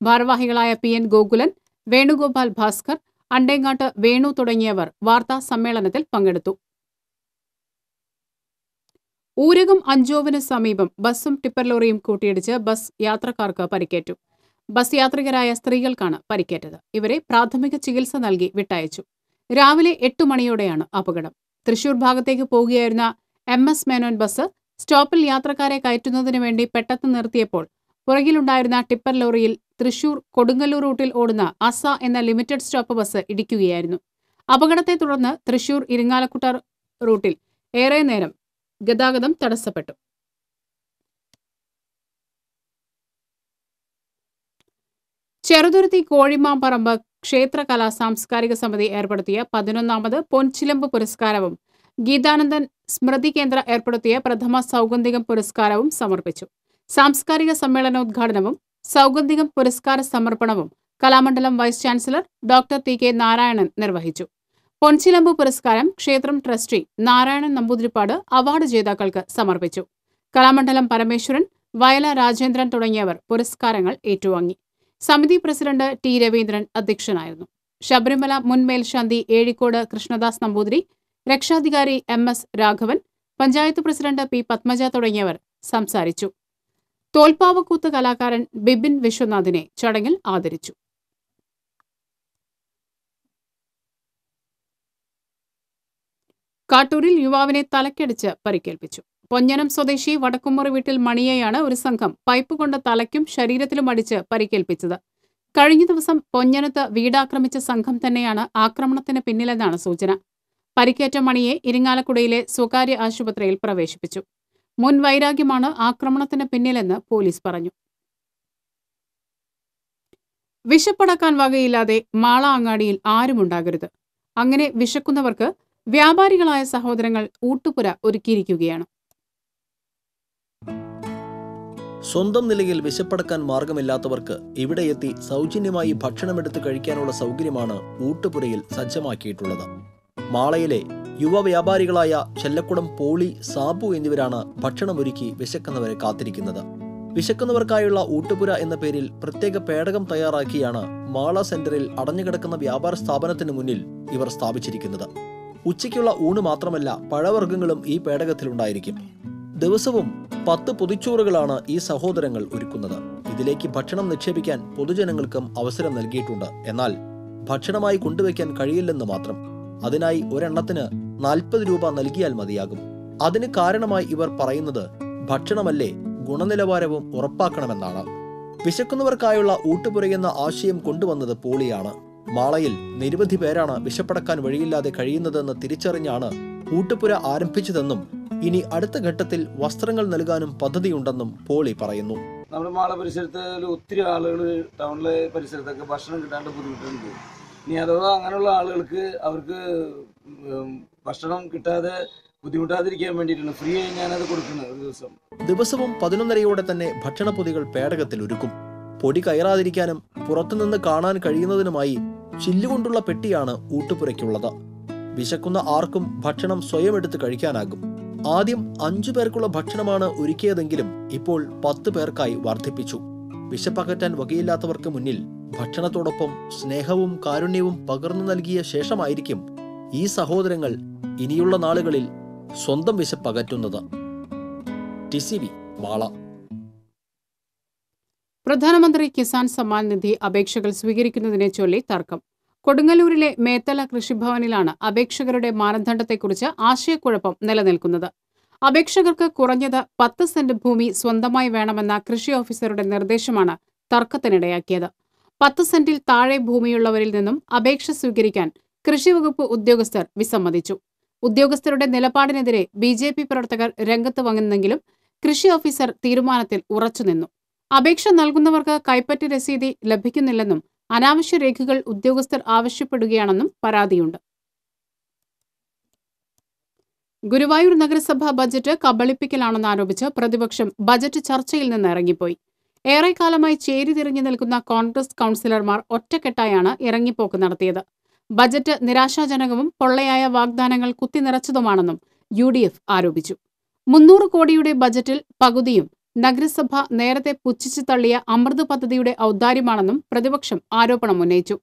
ഭാരവാഹികളായ PN ഗോകുലൻ, വേണുഗോപാൽ ഭാസ്കർ, അണ്ടേങ്ങാട്ട് വേണു തുടങ്ങിയവർ വാർത്താ സമ്മേളനത്തിൽ പങ്കെടുത്തു. ഊരകം അഞ്ചോവിന് സമീപം ബസ്സും ടിപ്പർ ലോറിയും കൂട്ടിയിടിച്ച് ബസ് യാത്രക്കാർക്ക് പരിക്കേറ്റു. ബസ് യാത്രികരായ സ്ത്രീകൾക്കാണ് പരിക്കേറ്റത്. ഇവരെ പ്രാഥമിക ചികിത്സ നൽകി വിട്ടയച്ചു. രാവിലെ 8 മണിയോടെയാണ് അപകടം. തൃശൂർ ഭാഗത്തേക്ക് പോകുകയായിരുന്ന MS മേനോൻ ബസ് സ്റ്റോപ്പിൽ യാത്രക്കാരെ കയറ്റുന്നതിനു വേണ്ടി പെട്ടെന്ന് നിർത്തിയപ്പോൾ പുറകിലുണ്ടായിരുന്ന ടിപ്പർ ലോറിയിൽ തൃശൂർ കൊടുങ്ങല്ലൂർ റൂട്ടിൽ ഓടുന്ന അസ എന്ന ലിമിറ്റഡ് സ്റ്റോപ്പ് ബസ് ഇടിക്കുകയായിരുന്നു. അപകടത്തെ തുടർന്ന് തൃശൂർ ഇരിങ്ങാലക്കുട റൂട്ടിൽ ഏറെ നേരം ഗതാഗതം തടസ്സപ്പെട്ടു. ചെറുതുരുത്തി കോഴിമാമ്പറമ്പ് ക്ഷേത്ര കലാ സാംസ്കാരിക സമിതി ഏർപ്പെടുത്തിയ 11ാമത് പൊൻചിലമ്പ് പുരസ്കാരവും ഗീതാനന്ദൻ സ്മൃതി കേന്ദ്ര ഏർപ്പെടുത്തിയ പ്രഥമ സൗഗന്ധികം പുരസ്കാരവും സമർപ്പിച്ചു. സാംസ്കാരിക സമ്മേളനോദ്ഘാടനവും സൗഗന്ധികം പുരസ്കാര സമർപ്പണവും Kalamandalam vice chancellor doctor TK Narayanan നിർവഹിച്ചു. പൊൻചിലമ്പ് പുരസ്കാരം ക്ഷേത്രം ട്രസ്റ്റി നാരായണൻ നമ്പൂതിരിപ്പാട് അവാർഡ് ജേതാക്കൾക്ക് സമർപ്പിച്ചു. കലാമണ്ഡലം പരമേശ്വരൻ, വയല രാജേന്ദ്രൻ തുടങ്ങിയവർ പുരസ്കാരങ്ങൾ ഏറ്റുവാങ്ങി. സമിതി പ്രസിഡന്റ് T രവീന്ദ്രൻ അധ്യക്ഷനായിരുന്നു. ശബരിമല മുൻ മേൽശാന്തി ഏഴിക്കോട് കൃഷ്ണദാസ് നമ്പൂതിരി, രക്ഷാധികാരി MS Raghavan, panchayat president P Padmaja തുടങ്ങിയവർ സംസാരിച്ചു. തോൽപ്പാവക്കൂത്ത് കലാകാരൻ ബിബിൻ വിശ്വനാഥിനെ ചടങ്ങിൽ ആദരിച്ചു. കാട്ടൂരിൽ യുവാവിനെ തലക്കടിച്ച് പരിക്കേൽപ്പിച്ചു. പൊഞ്ഞനം സ്വദേശി വടക്കുമുറി വീട്ടിൽ മണിയെയാണ് ഒരു സംഘം പൈപ്പ് കൊണ്ട് തലയ്ക്കും ശരീരത്തിലും അടിച്ച് പരിക്കേൽപ്പിച്ചത്. കഴിഞ്ഞ ദിവസം പൊഞ്ഞനത്ത് വീടാക്രമിച്ച സംഘം തന്നെയാണ് ആക്രമണത്തിന് പിന്നിലെന്നാണ് സൂചന. പരിക്കേറ്റ മണിയെ ഇരിങ്ങാലക്കുടയിലെ സ്വകാര്യ ആശുപത്രിയിൽ പ്രവേശിപ്പിച്ചു. മുൻ വൈരാഗ്യമാണ് ആക്രമണത്തിന് പിന്നിലെന്ന് പോലീസ് പറഞ്ഞു. വിശപ്പടക്കാൻ വകയില്ലാതെ മാള അങ്ങാടിയിൽ ആരുമുണ്ടാകരുത്. അങ്ങനെ വിശക്കുന്നവർക്ക് വ്യാപാരികളായ സഹോദരങ്ങൾ ഊട്ടുപുര ഒരുക്കിയിരിക്കുകയാണ്. സ്വന്തം നിലയിൽ വിശപ്പടക്കാൻ മാർഗമില്ലാത്തവർക്ക് ഇവിടെ എത്തി സൗജന്യമായി ഭക്ഷണമെടുത്ത് കഴിക്കാനുള്ള സൗകര്യമാണ് ഊട്ടുപുരയിൽ സജ്ജമാക്കിയിട്ടുള്ളത്. മാളയിലെ യുവ വ്യാപാരികളായ ചെല്ലക്കുടം, പോളി, സാബു എന്നിവരാണ് ഭക്ഷണമൊരുക്കി വിശക്കുന്നവരെ കാത്തിരിക്കുന്നത്. വിശക്കുന്നവർക്കായുള്ള ഊട്ടുപുര എന്ന പേരിൽ പ്രത്യേക പേടകം തയ്യാറാക്കിയാണ് മാള സെന്ററിൽ അടഞ്ഞുകിടക്കുന്ന വ്യാപാര സ്ഥാപനത്തിന് മുന്നിൽ ഇവർ സ്ഥാപിച്ചിരിക്കുന്നത്. ഉച്ചയ്ക്കുള്ള ഊണ് മാത്രമല്ല, പഴവർഗ്ഗങ്ങളും ഈ പേടകത്തിലുണ്ടായിരിക്കും. ദിവസവും 10 പൊതിച്ചോറുകളാണ് ഈ സഹോദരങ്ങൾ ഒരുക്കുന്നത്. ഇതിലേക്ക് ഭക്ഷണം നിക്ഷേപിക്കാൻ പൊതുജനങ്ങൾക്കും അവസരം നൽകിയിട്ടുണ്ട്. എന്നാൽ ഭക്ഷണമായി കൊണ്ടുവയ്ക്കാൻ കഴിയില്ലെന്ന് മാത്രം. അതിനായി ഒരെണ്ണത്തിന് 40 രൂപ നൽകിയാൽ മതിയാകും. അതിന് കാരണമായി ഇവർ പറയുന്നത് ഭക്ഷണമല്ലേ, ഗുണനിലവാരവും ഉറപ്പാക്കണമെന്നാണ്. വിശക്കുന്നവർക്കായുള്ള ഊട്ടുപുരയെന്ന ആശയം കൊണ്ടുവന്നത് പോളിയാണ്. മാളയിൽ നിരവധി പേരാണ് വിശപ്പടക്കാൻ വഴിയില്ലാതെ കഴിയുന്നതെന്ന് തിരിച്ചറിഞ്ഞാണ് ഊട്ടുപുര ആരംഭിച്ചതെന്നും ഇനി അടുത്ത ഘട്ടത്തിൽ വസ്ത്രങ്ങൾ നൽകാനും പദ്ധതിയുണ്ടെന്നും പോളി പറയുന്നു. നമ്മുടെ മാള പരിസരത്ത് ഒത്തിരി ആളുകൾ ടൗണിലെ പരിസരത്തൊക്കെ ഭക്ഷണം കിട്ടാണ്ട് ബുദ്ധിമുട്ടുണ്ട്. ഇനി അഥവാ അങ്ങനെയുള്ള ആളുകൾക്ക് അവർക്ക് ഭക്ഷണം കിട്ടാതെ ബുദ്ധിമുട്ടാതിരിക്കാൻ വേണ്ടിയിട്ടാണ് ഫ്രീ ആയി ഞാനത് കൊടുക്കുന്നത്. ഒരു ദിവസവും 11:30 തന്നെ ഭക്ഷണപ്പൊതികൾ പേടകത്തിൽ ഒരുക്കും. പൊടി കയറാതിരിക്കാനും പുറത്തുനിന്ന് കാണാൻ കഴിയുന്നതിനുമായി ചില്ലുകൊണ്ടുള്ള പെട്ടിയാണ് ഊട്ടുപുരയ്ക്കുള്ളത്. വിശക്കുന്ന ആർക്കും ഭക്ഷണം സ്വയം എടുത്ത് കഴിക്കാനാകും. ആദ്യം 5 പേർക്കുള്ള ഭക്ഷണമാണ് ഒരുക്കിയതെങ്കിലും ഇപ്പോൾ 10 പേർക്കായി വർദ്ധിപ്പിച്ചു. വിശപ്പകറ്റാൻ വകയില്ലാത്തവർക്ക് മുന്നിൽ ഭക്ഷണത്തോടൊപ്പം സ്നേഹവും കാരുണ്യവും പകർന്നു നൽകിയ ശേഷമായിരിക്കും ഈ സഹോദരങ്ങൾ ഇനിയുള്ള നാളുകളിൽ സ്വന്തം വിശപ്പകറ്റുന്നത്. TCV മാള. പ്രധാനമന്ത്രി കിസാൻ സമ്മാൻ നിധി അപേക്ഷകൾ സ്വീകരിക്കുന്നതിനെ ചൊല്ലി തർക്കം. കൊടുങ്ങല്ലൂരിലെ മേത്തല കൃഷിഭവനിലാണ് അപേക്ഷകരുടെ മാനദണ്ഡത്തെക്കുറിച്ച് ആശയക്കുഴപ്പം നിലനിൽക്കുന്നത്. അപേക്ഷകർക്ക് കുറഞ്ഞത് 10 സെന്റ് ഭൂമി സ്വന്തമായി വേണമെന്ന കൃഷി ഓഫീസറുടെ നിർദ്ദേശമാണ് തർക്കത്തിനിടയാക്കിയത്. 10 സെന്റിൽ താഴെ ഭൂമിയുള്ളവരിൽ നിന്നും അപേക്ഷ സ്വീകരിക്കാൻ കൃഷിവകുപ്പ് ഉദ്യോഗസ്ഥർ വിസമ്മതിച്ചു. ഉദ്യോഗസ്ഥരുടെ നിലപാടിനെതിരെ BJP പ്രവർത്തകർ രംഗത്ത് വന്നെങ്കിലും കൃഷി ഓഫീസർ തീരുമാനത്തിൽ ഉറച്ചുനിന്നു. അപേക്ഷ നൽകുന്നവർക്ക് കൈപ്പറ്റ് രസീതി ലഭിക്കുന്നില്ലെന്നും അനാവശ്യ രേഖകൾ ഉദ്യോഗസ്ഥർ ആവശ്യപ്പെടുകയാണെന്നും പരാതിയുണ്ട്. ഗുരുവായൂർ നഗരസഭാ ബജറ്റ് കബളിപ്പിക്കലാണെന്നാരോപിച്ച് പ്രതിപക്ഷം ബജറ്റ് ചർച്ചയിൽ നിന്ന് ഇറങ്ങിപ്പോയി. ഏറെക്കാലമായി ചേരിതിരിഞ്ഞു നിൽക്കുന്ന കോൺഗ്രസ് കൗൺസിലർമാർ ഒറ്റക്കെട്ടായാണ് ഇറങ്ങിപ്പോക്ക് നടത്തിയത്. ബജറ്റ് നിരാശാജനകവും പൊള്ളയായ വാഗ്ദാനങ്ങൾ കുത്തിനിറച്ചതുമാണെന്നും UDF ആരോപിച്ചു. 300 കോടിയുടെ ബജറ്റിൽ പകുതിയും നഗരസഭ നേരത്തെ പുച്ഛിച്ചു തള്ളിയ അമൃത് പദ്ധതിയുടെ ഔദാര്യമാണെന്നും പ്രതിപക്ഷം ആരോപണമുന്നയിച്ചു.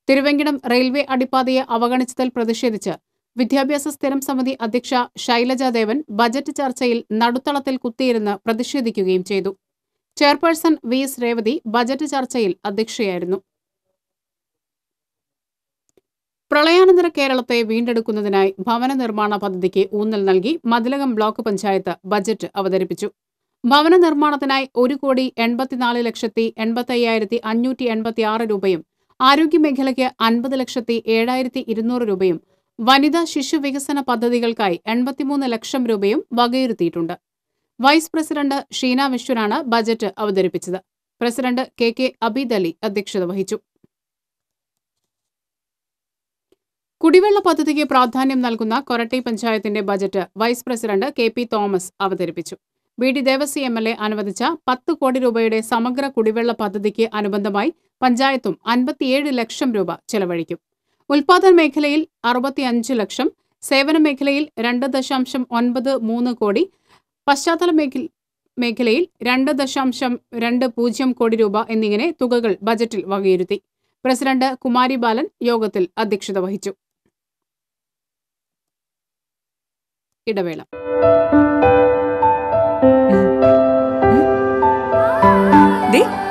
തിരുവെങ്കിടം റെയിൽവേ അടിപ്പാതയെ അവഗണിച്ചതിൽ പ്രതിഷേധിച്ച് വിദ്യാഭ്യാസ സ്ഥിരം സമിതി അധ്യക്ഷ ശൈലജ ദേവൻ ബജറ്റ് ചർച്ചയിൽ നടുത്തളത്തിൽ കുത്തിയിരുന്ന് പ്രതിഷേധിക്കുകയും ചെയ്തു. ചെയർപേഴ്സൺ VS രേവതി ബജറ്റ് ചർച്ചയിൽ അധ്യക്ഷയായിരുന്നു. പ്രളയാനന്തര കേരളത്തെ വീണ്ടെടുക്കുന്നതിനായി ഭവന നിർമ്മാണ പദ്ധതിക്ക് ഊന്നൽ നൽകി മതിലകം ബ്ലോക്ക് പഞ്ചായത്ത് ബജറ്റ് അവതരിപ്പിച്ചു. ഭവന നിർമ്മാണത്തിനായി 1,80,85,586 രൂപയും ആരോഗ്യമേഖലയ്ക്ക് 50,07,200 രൂപയും വനിതാ ശിശു വികസന പദ്ധതികൾക്കായി 83 ലക്ഷം രൂപയും വകയിരുത്തിയിട്ടുണ്ട്. വൈസ് പ്രസിഡന്റ് ഷീന വിശ്വനാണ് ബജറ്റ് അവതരിപ്പിച്ചത്. പ്രസിഡന്റ് KK അബീദ് അലി അധ്യക്ഷത വഹിച്ചു. കുടിവെള്ള പദ്ധതിക്ക് പ്രാധാന്യം നൽകുന്ന കൊരട്ടി പഞ്ചായത്തിന്റെ budget vice president KP Thomas അവതരിപ്പിച്ചു. BD ദേവസി MLA അനുവദിച്ച 10 കോടി രൂപയുടെ സമഗ്ര കുടിവെള്ള പദ്ധതിക്ക് അനുബന്ധമായി പഞ്ചായത്തും 57 ലക്ഷം രൂപ ചെലവഴിക്കും. ഉൽപാദന മേഖലയിൽ 65 ലക്ഷം, സേവന മേഖലയിൽ 2.93 കോടി, പശ്ചാത്തല മേഖലയിൽ 2.20 കോടി രൂപ എന്നിങ്ങനെ തുകകൾ ബജറ്റിൽ വകയിരുത്തി. പ്രസിഡന്റ് കുമാരി ബാലൻ യോഗത്തിൽ അധ്യക്ഷത വഹിച്ചു. ഇടവേള.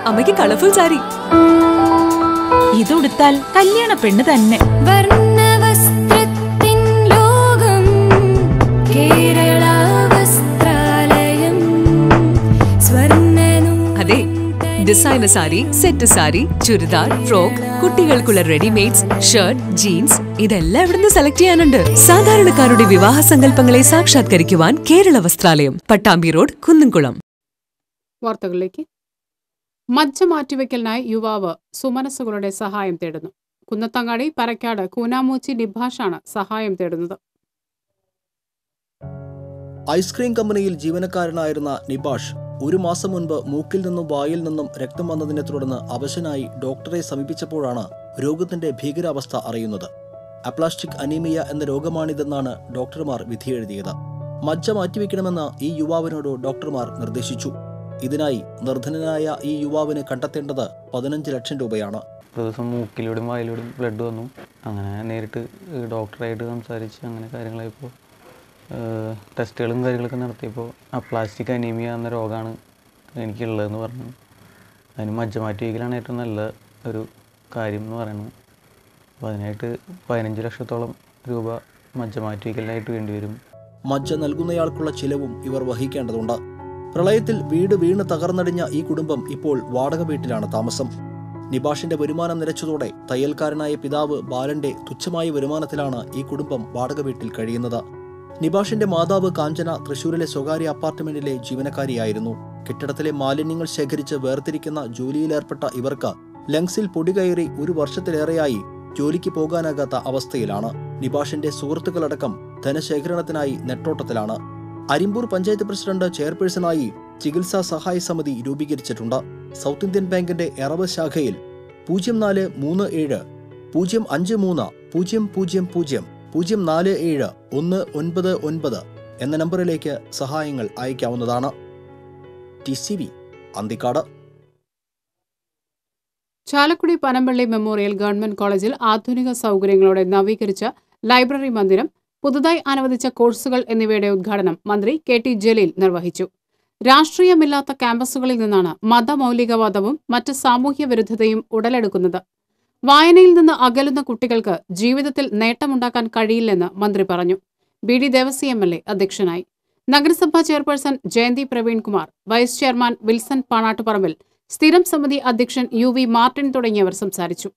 അമ്മയ്ക്ക് കളർഫുൾ സാരി ഇതുടുത്താൽ കല്യാണ പെണ്ണ് തന്നെ. അതെ, designer sari, set sari, churidar, frock, കുട്ടികൾക്കുള്ള റെഡിമെയ്ഡ്സ്, ഷർട്ട്, ജീൻസ് ഇതെല്ലാം ഇവിടുന്ന് സെലക്ട് ചെയ്യാനുണ്ട്. സാധാരണക്കാരുടെ വിവാഹ സങ്കല്പങ്ങളെ സാക്ഷാത്കരിക്കുവാൻ കേരള വസ്ത്രാലയം, പട്ടാമ്പി റോഡ്, കുന്നംകുളം. വാർത്തകളിലേക്ക്. മജ്ജ മാറ്റിവെക്കലിനായി യുവാവ് സുമനസ്സുകളുടെ സഹായം തേടുന്നു. കുന്നത്തങ്ങാടി പരക്കാട് കൂനാമൂച്ചി നിഭാഷാണ് സഹായം തേടുന്നത്. ഐസ്ക്രീം കമ്പനിയിൽ ജീവനക്കാരനായിരുന്ന നിബാഷ് 1 മാസം മുൻപ് മൂക്കിൽ നിന്നും വായിൽ നിന്നും രക്തം വന്നതിനെ തുടർന്ന് അവശനായി ഡോക്ടറെ സമീപിച്ചപ്പോഴാണ് രോഗത്തിന്റെ ഭീകരാവസ്ഥ അറിയുന്നത്. അപ്ലാസ്റ്റിക് അനീമിയ എന്ന രോഗമാണിതെന്നാണ് ഡോക്ടർമാർ വിധിയെഴുതിയത്. മജ്ജ മാറ്റിവെക്കണമെന്ന് ഈ യുവാവിനോട് ഡോക്ടർമാർ നിർദ്ദേശിച്ചു. ഇതിനായി നിർധനനായ ഈ യുവാവിന് കണ്ടെത്തേണ്ടത് 15 ലക്ഷം രൂപയാണ്. ദിവസം മൂക്കിലൂടെയും വായിലൂടെയും ബ്ലഡ് വന്നു. അങ്ങനെ നേരിട്ട് ഡോക്ടറായിട്ട് സംസാരിച്ച് അങ്ങനെ കാര്യങ്ങളായപ്പോൾ ടെസ്റ്റുകളും കാര്യങ്ങളൊക്കെ നടത്തിയപ്പോൾ അപ്ലാസ്റ്റിക് അനീമിയ എന്ന രോഗമാണ് എനിക്കുള്ളതെന്ന് പറഞ്ഞു. അതിന് മജ്ജ മാറ്റി വയ്ക്കലാണ് ഏറ്റവും നല്ല ഒരു കാര്യം എന്ന് പറയുന്നത്. അപ്പോൾ അതിനായിട്ട് 15 ലക്ഷത്തോളം രൂപ മജ്ജ മാറ്റി വയ്ക്കലിനായിട്ട് വേണ്ടിവരും. മജ്ജ നൽകുന്നയാൾക്കുള്ള ചിലവും ഇവർ വഹിക്കേണ്ടതുണ്ട്. പ്രളയത്തിൽ വീട് വീണ് തകർന്നടിഞ്ഞ ഈ കുടുംബം ഇപ്പോൾ വാടക വീട്ടിലാണ് താമസം. നിബാഷിന്റെ വരുമാനം നിലച്ചതോടെ തയ്യൽക്കാരനായ പിതാവ് ബാലന്റെ തുച്ഛമായ വരുമാനത്തിലാണ് ഈ കുടുംബം വാടക വീട്ടിൽ കഴിയുന്നത്. നിബാഷിന്റെ മാതാവ് കാഞ്ചന തൃശൂരിലെ സ്വകാര്യ അപ്പാർട്ട്മെന്റിലെ ജീവനക്കാരിയായിരുന്നു. കെട്ടിടത്തിലെ മാലിന്യങ്ങൾ ശേഖരിച്ച് വേർതിരിക്കുന്ന ജോലിയിലേർപ്പെട്ട ഇവർക്ക് ലങ്സിൽ പൊടി കയറി 1 വർഷത്തിലേറെയായി ജോലിക്ക് പോകാനാകാത്ത അവസ്ഥയിലാണ്. നിബാഷിന്റെ സുഹൃത്തുക്കളടക്കം ധനശേഖരണത്തിനായി നെട്ടോട്ടത്തിലാണ്. അരിമ്പൂർ പഞ്ചായത്ത് പ്രസിഡന്റ് ചെയർപേഴ്സണായി ചികിത്സാ സഹായ സമിതി രൂപീകരിച്ചിട്ടുണ്ട്. സൗത്ത് ഇന്ത്യൻ ബാങ്കിന്റെ എറവ് ശാഖയിൽ 0437 053 000 047 199 എന്ന നമ്പറിലേക്ക് സഹായങ്ങൾ അയക്കാവുന്നതാണ്. TCV Anthikad. Chalakudy Panampilly memorial government കോളേജിൽ ആധുനിക സൗകര്യങ്ങളോടെ നവീകരിച്ച ലൈബ്രറി മന്ദിരം, പുതുതായി അനുവദിച്ച കോഴ്സുകൾ എന്നിവയുടെ ഉദ്ഘാടനം മന്ത്രി KT ജലീൽ നിർവഹിച്ചു. രാഷ്ട്രീയമില്ലാത്ത ക്യാമ്പസുകളിൽ നിന്നാണ് മതമൗലികവാദവും മറ്റ് സാമൂഹ്യ വിരുദ്ധതയും ഉടലെടുക്കുന്നത്. വായനയിൽ നിന്ന് അകലുന്ന കുട്ടികൾക്ക് ജീവിതത്തിൽ നേട്ടമുണ്ടാക്കാൻ കഴിയില്ലെന്ന് മന്ത്രി പറഞ്ഞു. BD ദേവസി MLA അധ്യക്ഷനായി. നഗരസഭാ chairperson Jayanthi Praveenkumar, vice chairman Wilson Panattuparambil, സ്ഥിരം സമിതി അധ്യക്ഷൻ UV മാർട്ടിൻ തുടങ്ങിയവർ സംസാരിച്ചു.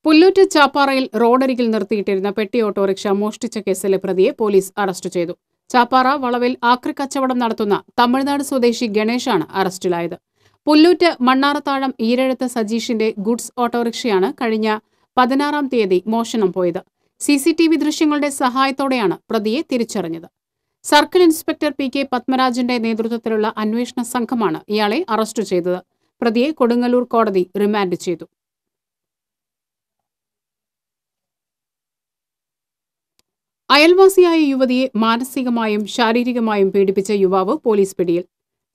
പുല്ലൂറ്റ് ചാപ്പാറയിൽ റോഡരികിൽ നിർത്തിയിട്ടിരുന്ന പെട്ടി ഓട്ടോറിക്ഷ മോഷ്ടിച്ച കേസിലെ പ്രതിയെ പോലീസ് അറസ്റ്റ് ചെയ്തു. ചാപ്പാറ വളവിൽ ആക്രിക്കച്ചവടം നടത്തുന്ന തമിഴ്നാട് സ്വദേശി ഗണേഷാണ് അറസ്റ്റിലായത്. പുല്ലൂറ്റ് മണ്ണാറത്താഴം ഈരഴത്ത് സജീഷിന്റെ ഗുഡ്സ് ഓട്ടോറിക്ഷയാണ് കഴിഞ്ഞ 16-ാം തീയതി മോഷണം പോയത്. CCTV ദൃശ്യങ്ങളുടെ സഹായത്തോടെയാണ് പ്രതിയെ തിരിച്ചറിഞ്ഞത്. സർക്കിൾ ഇൻസ്പെക്ടർ PK പത്മരാജന്റെ നേതൃത്വത്തിലുള്ള അന്വേഷണ സംഘമാണ് ഇയാളെ അറസ്റ്റ് ചെയ്തത്. പ്രതിയെ കൊടുങ്ങല്ലൂർ കോടതി റിമാൻഡ് ചെയ്തു. അയൽവാസിയായ യുവതിയെ മാനസികമായും ശാരീരികമായും പീഡിപ്പിച്ച യുവാവ് പോലീസ് പിടിയിൽ.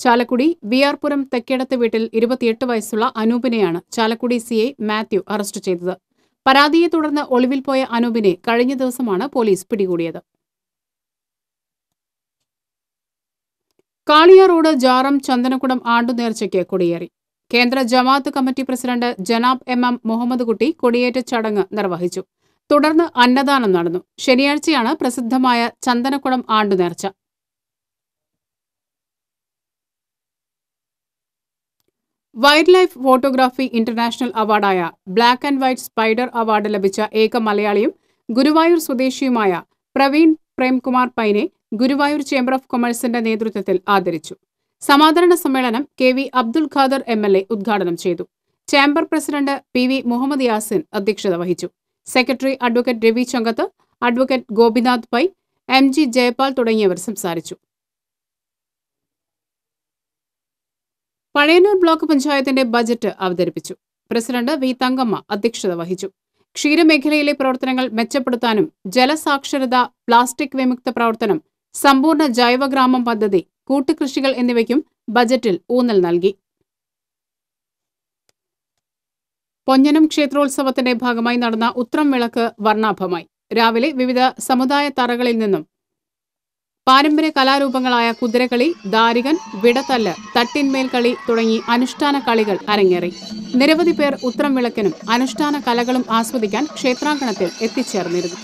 ചാലക്കുടി വിആർപുരം തെക്കേടത്ത് വീട്ടിൽ 28 വയസ്സുള്ള അനൂപിനെയാണ് ചാലക്കുടി CI മാത്യു അറസ്റ്റ് ചെയ്തത്. പരാതിയെ തുടർന്ന് ഒളിവിൽ പോയ അനൂപിനെ കഴിഞ്ഞ ദിവസമാണ് പോലീസ് പിടികൂടിയത്. കാളിയ റോഡ് ജാറം ചന്ദനക്കുടം ആണ്ടുനേർച്ചയ്ക്ക് കൊടിയേറി. കേന്ദ്ര ജമാഅത്ത് കമ്മിറ്റി പ്രസിഡന്റ് ജനാബ് MM മുഹമ്മദ് കുട്ടി കൊടിയേറ്റ ചടങ്ങ് നിർവഹിച്ചു. തുടർന്ന് അന്നദാനം നടന്നു. ശനിയാഴ്ചയാണ് പ്രസിദ്ധമായ ചന്ദനക്കുടം ആണ്ടുനേർച്ച. വൈൽഡ് ലൈഫ് ഫോട്ടോഗ്രാഫി ഇന്റർനാഷണൽ അവാർഡായ black and white spider award ലഭിച്ച ഏക മലയാളിയും ഗുരുവായൂർ സ്വദേശിയുമായ പ്രവീൺ പ്രേംകുമാർ പൈനെ ഗുരുവായൂർ ചേംബർ ഓഫ് കൊമേഴ്സിന്റെ നേതൃത്വത്തിൽ ആദരിച്ചു. സമാദരണ സമ്മേളനം KV അബ്ദുൽ ഖാദർ MLA ഉദ്ഘാടനം ചെയ്തു. Chamber president PV Muhammad Yasin അധ്യക്ഷത വഹിച്ചു. Secretary advocate Ravi Changath, advocate Gopinath Pai, MG Jayapal തുടങ്ങിയവർ സംസാരിച്ചു. പഴയന്നൂർ ബ്ലോക്ക് പഞ്ചായത്തിന്റെ ബജറ്റ് അവതരിപ്പിച്ചു. പ്രസിഡന്റ് V തങ്കമ്മ അധ്യക്ഷത വഹിച്ചു. ക്ഷീരമേഖലയിലെ പ്രവർത്തനങ്ങൾ മെച്ചപ്പെടുത്താനും ജലസാക്ഷരത, പ്ലാസ്റ്റിക് വിമുക്ത പ്രവർത്തനം, സമ്പൂർണ്ണ ജൈവഗ്രാമം പദ്ധതി, കൂട്ടുകൃഷികൾ എന്നിവയ്ക്കും ബജറ്റിൽ ഊന്നൽ നൽകി. പൊഞ്ഞനം ക്ഷേത്രോത്സവത്തിന്റെ ഭാഗമായി നടന്ന ഉത്രം വിളക്ക് വർണ്ണാഭമായി. രാവിലെ വിവിധ സമുദായ തറകളിൽ നിന്നും പാരമ്പര്യ കലാരൂപങ്ങളായ കുതിരകളി, ദാരികൻ, വിടത്തല്ല്, തട്ടിന്മേൽ കളി തുടങ്ങി അനുഷ്ഠാന കളികൾ അരങ്ങേറി. നിരവധി പേർ ഉത്രം വിളക്കിനും അനുഷ്ഠാന കലകളും ആസ്വദിക്കാൻ ക്ഷേത്രാങ്കണത്തിൽ എത്തിച്ചേർന്നിരുന്നു.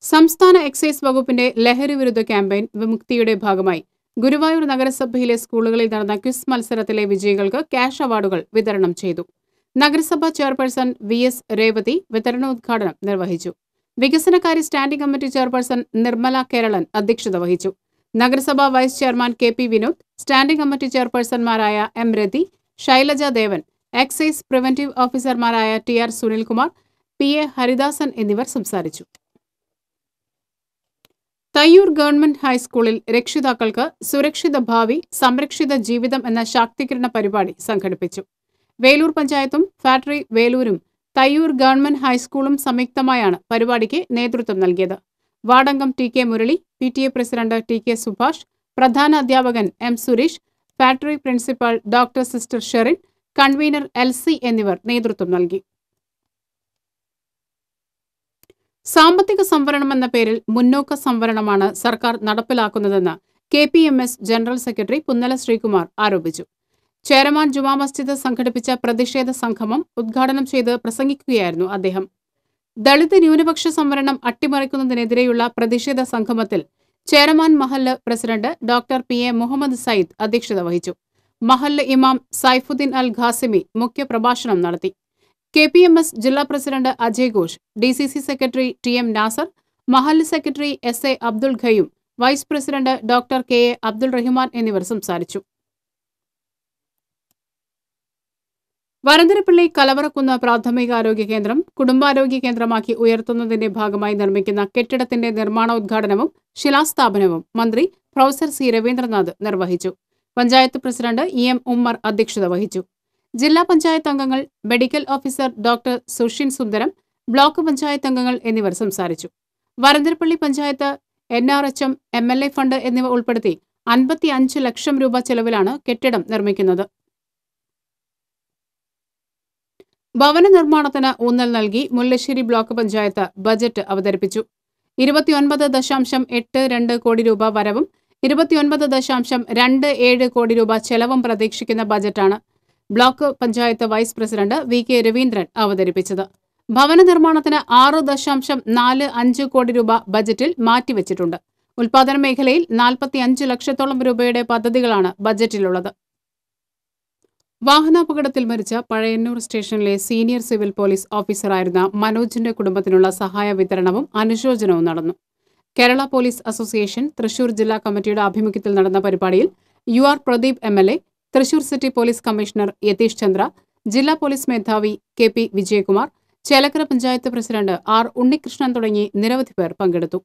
സംസ്ഥാന എക്സൈസ് വകുപ്പിന്റെ ലഹരി വിരുദ്ധ ക്യാമ്പയിൻ വിമുക്തിയുടെ ഭാഗമായി ഗുരുവായൂർ നഗരസഭയിലെ സ്കൂളുകളിൽ നടന്ന ക്വിസ് മത്സരത്തിലെ വിജയികൾക്ക് ക്യാഷ് അവാർഡുകൾ വിതരണം ചെയ്തു. നഗരസഭാ ചെയർപേഴ്സൺ VS രേവതി വിതരണോദ്ഘാടനം നിർവഹിച്ചു. വികസനകാര്യ standing committee chairperson Nirmala Keralan അധ്യക്ഷത വഹിച്ചു. നഗരസഭാ vice chairman KP Vinod, standing committee ചെയർപേഴ്സൺമാരായ M രതി, ശൈലജ ദേവൻ, എക്സൈസ് പ്രിവന്റീവ് ഓഫീസർമാരായ TR സുനിൽകുമാർ, PA ഹരിദാസൻ എന്നിവർ സംസാരിച്ചു. തയ്യൂർ ഗവൺമെന്റ് ഹൈസ്കൂളിൽ രക്ഷിതാക്കൾക്ക് സുരക്ഷിത ഭാവി സംരക്ഷിത ജീവിതം എന്ന ശാക്തീകരണ പരിപാടി സംഘടിപ്പിച്ചു. വേലൂർ പഞ്ചായത്തും ഫാക്ടറി വേലൂരും തയ്യൂർ ഗവൺമെന്റ് ഹൈസ്കൂളും സംയുക്തമായാണ് പരിപാടിക്ക് നേതൃത്വം നൽകിയത്. വാർഡംഗം TK Murali, PTA president TK Subhash, പ്രധാന അധ്യാപകൻ M Suresh, factory principal doctor sister Sherin, convener LC എന്നിവർ നേതൃത്വം നൽകി. സാമ്പത്തിക സംവരണം എന്ന പേരിൽ മുന്നോക്ക സംവരണമാണ് സർക്കാർ നടപ്പിലാക്കുന്നതെന്ന് KPMS general secretary Punnala Sreekumar ആരോപിച്ചു. ചേരമാൻ ജുമാ മസ്ജിദ് സംഘടിപ്പിച്ച പ്രതിഷേധ സംഗമം ഉദ്ഘാടനം ചെയ്ത് പ്രസംഗിക്കുകയായിരുന്നു അദ്ദേഹം. ദളിത് ന്യൂനപക്ഷ സംവരണം അട്ടിമറിക്കുന്നതിനെതിരെയുള്ള പ്രതിഷേധ സംഗമത്തിൽ ചേരമാൻ മഹല്ല് president doctor P A Muhammad Sayyid അധ്യക്ഷത വഹിച്ചു. മഹല്ല് ഇമാം സൈഫുദ്ദീൻ അൽ ഖാസിമി മുഖ്യപ്രഭാഷണം നടത്തി. KPMS ജില്ലാ president Ajay Ghosh, DCC secretary TM Nasar, മഹല്ല് secretary SA Abdul Qayyum, vice president doctor KA Abdul Rahman എന്നിവർ സംസാരിച്ചു. വരന്തരപ്പള്ളി കലവറക്കുന്ന് പ്രാഥമികാരോഗ്യ കേന്ദ്രം കുടുംബാരോഗ്യ കേന്ദ്രമാക്കി ഉയർത്തുന്നതിന്റെ ഭാഗമായി നിർമ്മിക്കുന്ന കെട്ടിടത്തിന്റെ നിർമ്മാണോദ്ഘാടനവും ശിലാസ്ഥാപനവും മന്ത്രി പ്രൊഫസർ C രവീന്ദ്രനാഥ് നിർവഹിച്ചു. പഞ്ചായത്ത് പ്രസിഡന്റ് EM ഉമ്മർ അധ്യക്ഷത വഹിച്ചു. ജില്ലാ പഞ്ചായത്ത് അംഗങ്ങൾ, മെഡിക്കൽ ഓഫീസർ ഡോക്ടർ സുഷിൻ സുന്ദരം, ബ്ലോക്ക് പഞ്ചായത്ത് അംഗങ്ങൾ എന്നിവർ സംസാരിച്ചു. Varantharappilly panchayat NRHM, MLA fund എന്നിവ ഉൾപ്പെടുത്തി 55 ലക്ഷം രൂപ ചെലവിലാണ് കെട്ടിടം നിർമ്മിക്കുന്നത്. ഭവന നിർമ്മാണത്തിന് ഊന്നൽ നൽകി മുല്ലശ്ശേരി ബ്ലോക്ക് പഞ്ചായത്ത് ബജറ്റ് അവതരിപ്പിച്ചു. 29.82 കോടി രൂപ വരവും 29.27 കോടി രൂപ ചെലവും പ്രതീക്ഷിക്കുന്ന ബജറ്റാണ് block panchayat vice president VK Raveendran അവതരിപ്പിച്ചത്. ഭവന നിർമ്മാണത്തിന് 6.45 കോടി രൂപ ബജറ്റിൽ മാറ്റിവെച്ചിട്ടുണ്ട്. ഉൽപാദന മേഖലയിൽ 45 ലക്ഷത്തോളം രൂപയുടെ പദ്ധതികളാണ് ബജറ്റിലുള്ളത്. വാഹനാപകടത്തിൽ മരിച്ച പഴയന്നൂർ സ്റ്റേഷനിലെ സീനിയർ സിവിൽ പോലീസ് ഓഫീസറായിരുന്ന മനോജിന്റെ കുടുംബത്തിനുള്ള സഹായ വിതരണവും അനുശോചനവും നടന്നു. കേരള പോലീസ് അസോസിയേഷൻ തൃശൂർ ജില്ലാ കമ്മിറ്റിയുടെ ആഭിമുഖ്യത്തിൽ നടന്ന പരിപാടിയിൽ UR Pradeep MLA, Thrissur city police commissioner Yathish Chandra, ജില്ലാ പോലീസ് മേധാവി KP Vijayakumar, Chelakkara panchayat president R Unnikrishnan തുടങ്ങി നിരവധി പേർ പങ്കെടുത്തു.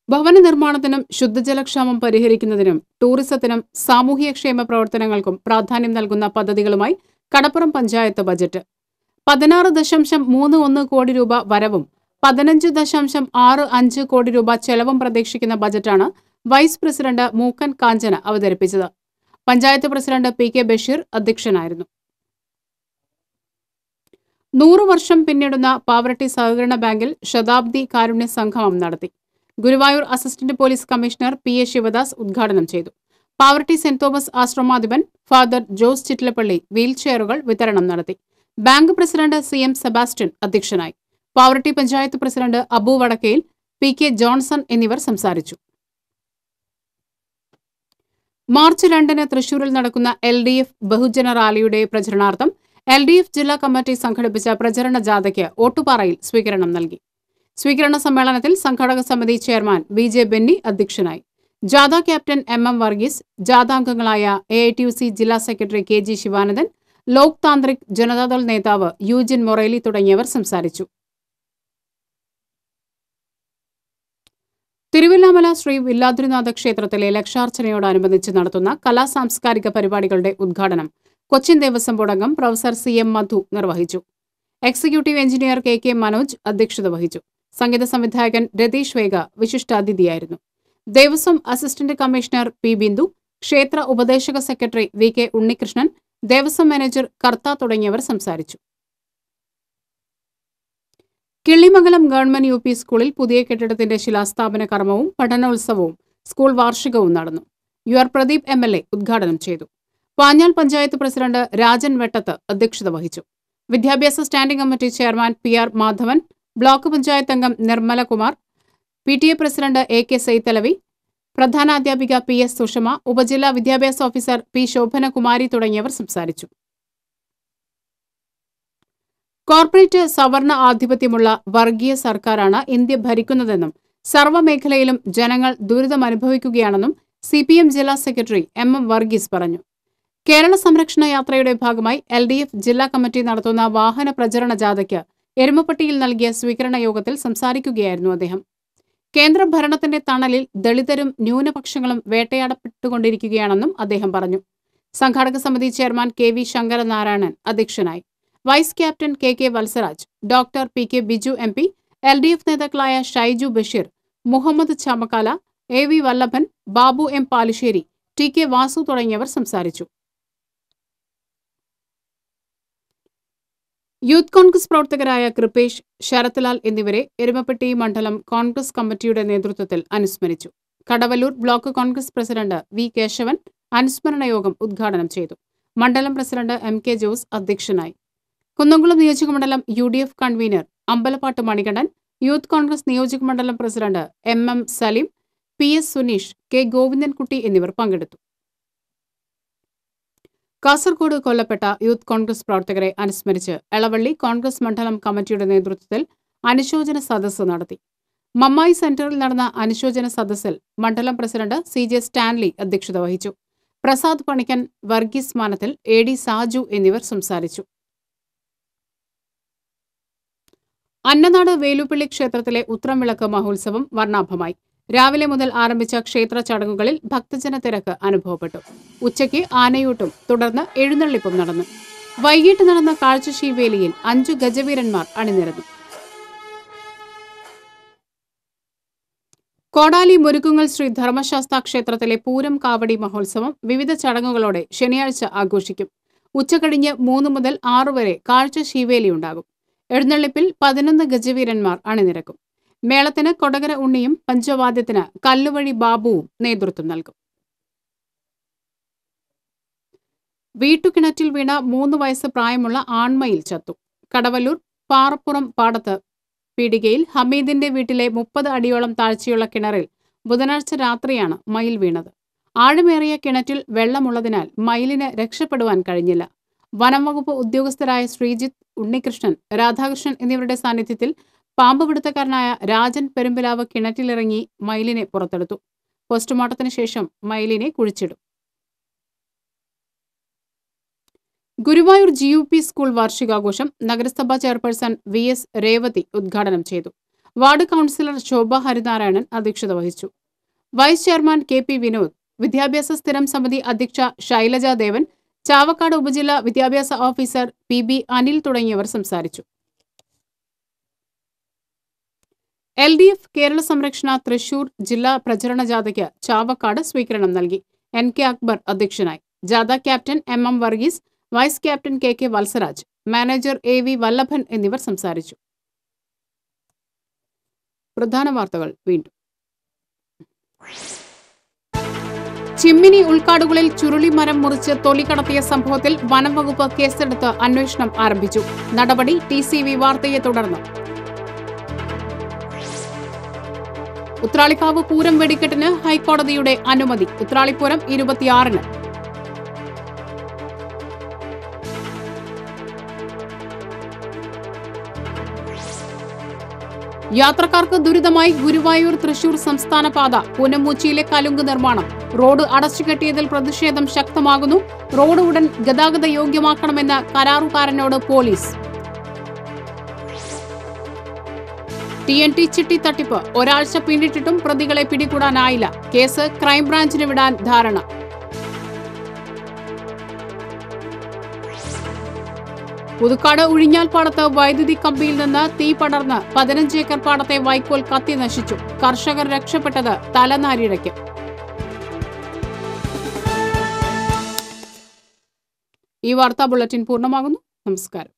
ഭവന നിർമ്മാണത്തിനും ശുദ്ധജലക്ഷാമം പരിഹരിക്കുന്നതിനും ടൂറിസത്തിനും സാമൂഹ്യക്ഷേമ പ്രവർത്തനങ്ങൾക്കും പ്രാധാന്യം നൽകുന്ന പദ്ധതികളുമായി കടപ്പുറം പഞ്ചായത്ത് ബജറ്റ് 16.31 കോടി രൂപ വരവും 15.65 കോടി രൂപ ചെലവും പ്രതീക്ഷിക്കുന്ന ബജറ്റാണ് വൈസ് പ്രസിഡന്റ് മൂക്കൻ കാഞ്ചന അവതരിപ്പിച്ചത്. പഞ്ചായത്ത് പ്രസിഡന്റ് PK ബഷീർ അധ്യക്ഷനായിരുന്നു. 100 വർഷം പിന്നിടുന്ന പാവറട്ടി സഹകരണ ബാങ്കിൽ ശതാബ്ദി കാരുണ്യ സംഗമം നടത്തി. Guruvayur assistant police commissioner PA Sivadas ഉദ്ഘാടനം ചെയ്തു. പാവറട്ടി സെന്റ് തോമസ് ആശ്രമാധിപൻ ഫാദർ ജോസ് ചിറ്റിലപ്പള്ളി വീൽചെയറുകൾ വിതരണം നടത്തി. ബാങ്ക് പ്രസിഡന്റ് CM സെബാസ്റ്റ്യൻ അധ്യക്ഷനായി. Pavaratty panchayat president Abu Vadakkayil, PK Johnson എന്നിവർ സംസാരിച്ചു. മാർച്ച് 2-ന് തൃശൂരിൽ നടക്കുന്ന LDF ബഹുജന റാലിയുടെ പ്രചരണാർത്ഥം LDF ജില്ലാ കമ്മിറ്റി സംഘടിപ്പിച്ച പ്രചരണ ജാഥയ്ക്ക് ഓട്ടുപാറയിൽ സ്വീകരണം നൽകി. സ്വീകരണ സമ്മേളനത്തിൽ സംഘാടക സമിതി ചെയർമാൻ VJ ബെന്നി അധ്യക്ഷനായി. ജാഥ ക്യാപ്റ്റൻ MM വർഗീസ്, ജാഥാംഗങ്ങളായ AITUC ജില്ലാ സെക്രട്ടറി KG ശിവാനന്ദൻ, ലോക് താന്ത്രിക് ജനതാദൾ നേതാവ് യൂജിൻ മൊറേലി തുടങ്ങിയവർ സംസാരിച്ചു. തിരുവില്ലാമല ശ്രീ വില്ലാദ്രിനാഥ ക്ഷേത്രത്തിലെ ലക്ഷാർച്ചനയോടനുബന്ധിച്ച് നടത്തുന്ന കലാസാംസ്കാരിക പരിപാടികളുടെ ഉദ്ഘാടനം കൊച്ചിൻ ദേവസ്വം ബോർഡ് അംഗം പ്രൊഫസർ CM മധു നിർവഹിച്ചു. എക്സിക്യൂട്ടീവ് എഞ്ചിനീയർ KK മനോജ് അധ്യക്ഷത വഹിച്ചു. സംഗീത സംവിധായകൻ രതീഷ് വേഗ വിശിഷ്ടാതിഥിയായിരുന്നു. Devaswom assistant commissioner P Bindu, ക്ഷേത്ര ഉപദേശക secretary VK Unnikrishnan, Devaswom manager Kartha തുടങ്ങിയവർ സംസാരിച്ചു. കിള്ളിമംഗലം ഗവൺമെന്റ് UP സ്കൂളിൽ പുതിയ കെട്ടിടത്തിന്റെ ശിലാസ്ഥാപന കർമ്മവും പഠനോത്സവവും സ്കൂൾ വാർഷികവും നടന്നു. UR പ്രദീപ് MLA ഉദ്ഘാടനം ചെയ്തു. പാഞ്ഞാൽ പഞ്ചായത്ത് പ്രസിഡന്റ് രാജൻ വെട്ടത്ത് അധ്യക്ഷത വഹിച്ചു. വിദ്യാഭ്യാസ standing committee chairman PR Madhavan, block panchayat അംഗം Nirmala Kumar, PTA president AK Saithalavi, പ്രധാനാധ്യാപിക PS സുഷമ, ഉപജില്ലാ വിദ്യാഭ്യാസ ഓഫീസർ P ശോഭനകുമാരി തുടങ്ങിയവർ സംസാരിച്ചു. കോർപ്പറേറ്റ് സവർണ ആധിപത്യമുള്ള വർഗീയ സർക്കാരാണ് ഇന്ത്യ ഭരിക്കുന്നതെന്നും സർവ്വമേഖലയിലും ജനങ്ങൾ ദുരിതമനുഭവിക്കുകയാണെന്നും CPM ജില്ലാ സെക്രട്ടറി MM വർഗീസ് പറഞ്ഞു. കേരള സംരക്ഷണ യാത്രയുടെ ഭാഗമായി LDF ജില്ലാ കമ്മിറ്റി നടത്തുന്ന വാഹന പ്രചരണ ജാഥയ്ക്ക് എരുമപ്പെട്ടിയിൽ നൽകിയ സ്വീകരണ യോഗത്തിൽ സംസാരിക്കുകയായിരുന്നു അദ്ദേഹം. കേന്ദ്ര ഭരണത്തിന്റെ തണലിൽ ദളിതരും ന്യൂനപക്ഷങ്ങളും വേട്ടയാടപ്പെട്ടുകൊണ്ടിരിക്കുകയാണെന്നും അദ്ദേഹം പറഞ്ഞു. സംഘാടക സമിതി ചെയർമാൻ KV ശങ്കരനാരായണൻ അധ്യക്ഷനായി. Vice captain KK Valsaraj, doctor PK Biju MP, LDF നേതാക്കളായ ഷൈജു ബഷീർ, മുഹമ്മദ് ചാമക്കാല, AV വല്ലഭൻ, ബാബു M പാലിശ്ശേരി, TK വാസു തുടങ്ങിയവർ സംസാരിച്ചു. യൂത്ത് കോൺഗ്രസ് പ്രവർത്തകരായ കൃപേഷ്, ശരത്ലാൽ എന്നിവരെ എരുമപ്പെട്ടി മണ്ഡലം കോൺഗ്രസ് കമ്മിറ്റിയുടെ നേതൃത്വത്തിൽ അനുസ്മരിച്ചു. Kadavallur block Congress president V Kesavan അനുസ്മരണ യോഗം ഉദ്ഘാടനം ചെയ്തു. മണ്ഡലം പ്രസിഡന്റ് MK ജോസ് അധ്യക്ഷനായി. കുന്നംകുളം നിയോജകമണ്ഡലം UDF convener Ambalappatt Manikandan, youth Congress നിയോജകമണ്ഡലം president MM Saleem, PS Suneesh, K Govindankutty എന്നിവർ പങ്കെടുത്തു. കാസർഗോഡ് കൊല്ലപ്പെട്ട യൂത്ത് കോൺഗ്രസ് പ്രവർത്തകരെ അനുസ്മരിച്ച് എളവള്ളി കോൺഗ്രസ് മണ്ഡലം കമ്മിറ്റിയുടെ നേതൃത്വത്തിൽ അനുശോചന സദസ്സ് നടത്തി. മമ്മായി സെന്ററിൽ നടന്ന അനുശോചന സദസ്സിൽ മണ്ഡലം പ്രസിഡന്റ് CJ സ്റ്റാൻലി അധ്യക്ഷത വഹിച്ചു. പ്രസാദ് പണിക്കൻ, വർഗീസ് മാനത്തിൽ, AD സാജു എന്നിവർ സംസാരിച്ചു. അന്നനാട് വേലുപ്പിള്ളി ക്ഷേത്രത്തിലെ ഉത്രംവിളക്ക് മഹോത്സവം വർണ്ണാഭമായി. രാവിലെ മുതൽ ആരംഭിച്ച ക്ഷേത്ര ചടങ്ങുകളിൽ ഭക്തജന തിരക്ക് അനുഭവപ്പെട്ടു. ഉച്ചയ്ക്ക് ആനയൂട്ടും തുടർന്ന് എഴുന്നള്ളിപ്പും നടന്നു. വൈകിട്ട് നടന്ന കാഴ്ചശീവേലിയിൽ 5 ഗജവീരന്മാർ അണിനിരന്നു. കോടാലി മുരുക്കുങ്ങൽ ശ്രീ ധർമ്മശാസ്ത്ര ക്ഷേത്രത്തിലെ പൂരം കാവടി മഹോത്സവം വിവിധ ചടങ്ങുകളോടെ ശനിയാഴ്ച ആഘോഷിക്കും. ഉച്ചകഴിഞ്ഞ് 3 മുതൽ 6 വരെ കാഴ്ചശീവേലിയുണ്ടാകും. എഴുന്നള്ളിപ്പിൽ 11 ഗജവീരന്മാർ അണിനിരക്കും. മേളത്തിന് കൊടകര ഉണ്ണിയും പഞ്ചവാദ്യത്തിന് കല്ലുവഴി ബാബുവും നേതൃത്വം നൽകും. വീട്ടുകിണറ്റിൽ വീണ 3 വയസ്സ് പ്രായമുള്ള ആൺമയിൽ ചത്തു. കടവല്ലൂർ പാറപ്പുറം പാടത്ത് പീടികയിൽ ഹമീദിന്റെ വീട്ടിലെ 30 അടിയോളം താഴ്ചയുള്ള കിണറിൽ ബുധനാഴ്ച രാത്രിയാണ് മയിൽ വീണത്. ആഴമേറിയ കിണറ്റിൽ വെള്ളമുള്ളതിനാൽ മയിലിന് രക്ഷപ്പെടുവാൻ കഴിഞ്ഞില്ല. വനംവകുപ്പ് ഉദ്യോഗസ്ഥരായ ശ്രീജിത്ത്, ഉണ്ണികൃഷ്ണൻ, രാധാകൃഷ്ണൻ എന്നിവരുടെ സാന്നിധ്യത്തിൽ പാമ്പ് പിടുത്തക്കാരനായ രാജൻ പെരുമ്പിലാവ് കിണറ്റിലിറങ്ങി മയിലിനെ പുറത്തെടുത്തു. പോസ്റ്റ്മോർട്ടത്തിന് ശേഷം മയിലിനെ കുഴിച്ചിടും. ഗുരുവായൂർ GUP സ്കൂൾ വാർഷികാഘോഷം നഗരസഭാ ചെയർപേഴ്സൺ VS രേവതി ഉദ്ഘാടനം ചെയ്തു. വാർഡ് കൗൺസിലർ ശോഭ ഹരിനാരായണൻ അധ്യക്ഷത വഹിച്ചു. വൈസ് ചെയർമാൻ KP വിനോദ്, വിദ്യാഭ്യാസ സ്ഥിരം സമിതി അധ്യക്ഷ ശൈലജ ദേവൻ, ചാവക്കാട് ഉപജില്ലാ വിദ്യാഭ്യാസ ഓഫീസർ PB അനിൽ തുടങ്ങിയവർ സംസാരിച്ചു. LDF കേരള സംരക്ഷണ തൃശൂർ ജില്ലാ പ്രചരണ ജാഥയ്ക്ക് ചാവക്കാട് സ്വീകരണം നൽകി. NK അക്ബർ അധ്യക്ഷനായി. ജാഥ captain MM Varghese, vice captain KK Valsaraj, manager AV Vallabhan എന്നിവർ സംസാരിച്ചു. പ്രധാന വാർത്തകൾ വീണ്ടും. ചിമ്മിനി ഉൾക്കാടുകളിൽ ചുരുളി മരം മുറിച്ച് തൊലി കടത്തിയ സംഭവത്തിൽ വനംവകുപ്പ് കേസെടുത്ത് അന്വേഷണം ആരംഭിച്ചു. നടപടി TCV വാർത്തയെ തുടർന്ന്. ഉത്രാളിക്കാവ് പൂരം വെടിക്കെട്ടിന് ഹൈക്കോടതിയുടെ അനുമതി. ഉത്രാളിപ്പൂരം 26-ന്. യാത്രക്കാർക്ക് ദുരിതമായി ഗുരുവായൂർ തൃശൂർ സംസ്ഥാന പാത. പൂനമൂച്ചിയിലെ കലുങ്ക് നിർമ്മാണം. റോഡ് അടച്ചുകെട്ടിയതിൽ പ്രതിഷേധം ശക്തമാകുന്നു. റോഡ് ഉടൻ ഗതാഗത യോഗ്യമാക്കണമെന്ന് കരാറുകാരനോട് പോലീസ്. TNT ചിട്ടി തട്ടിപ്പ് ഒരാഴ്ച പിന്നിട്ടിട്ടും പ്രതികളെ പിടികൂടാനായില്ല. കേസ് ക്രൈംബ്രാഞ്ചിന് വിടാൻ ധാരണ. പുതുക്കാട് ഉഴിഞ്ഞാൽപ്പാടത്ത് വൈദ്യുതി കമ്പിയിൽ നിന്ന് തീ പടർന്ന് 15 ഏക്കർ പാടത്തെ വൈക്കോൽ കത്തി നശിച്ചു. കർഷകർ രക്ഷപ്പെട്ടത് തലനാരിഴയ്ക്ക്. ഈ വാർത്താ ബുള്ളറ്റിൻ പൂർണ്ണമാകുന്നു. നമസ്കാരം.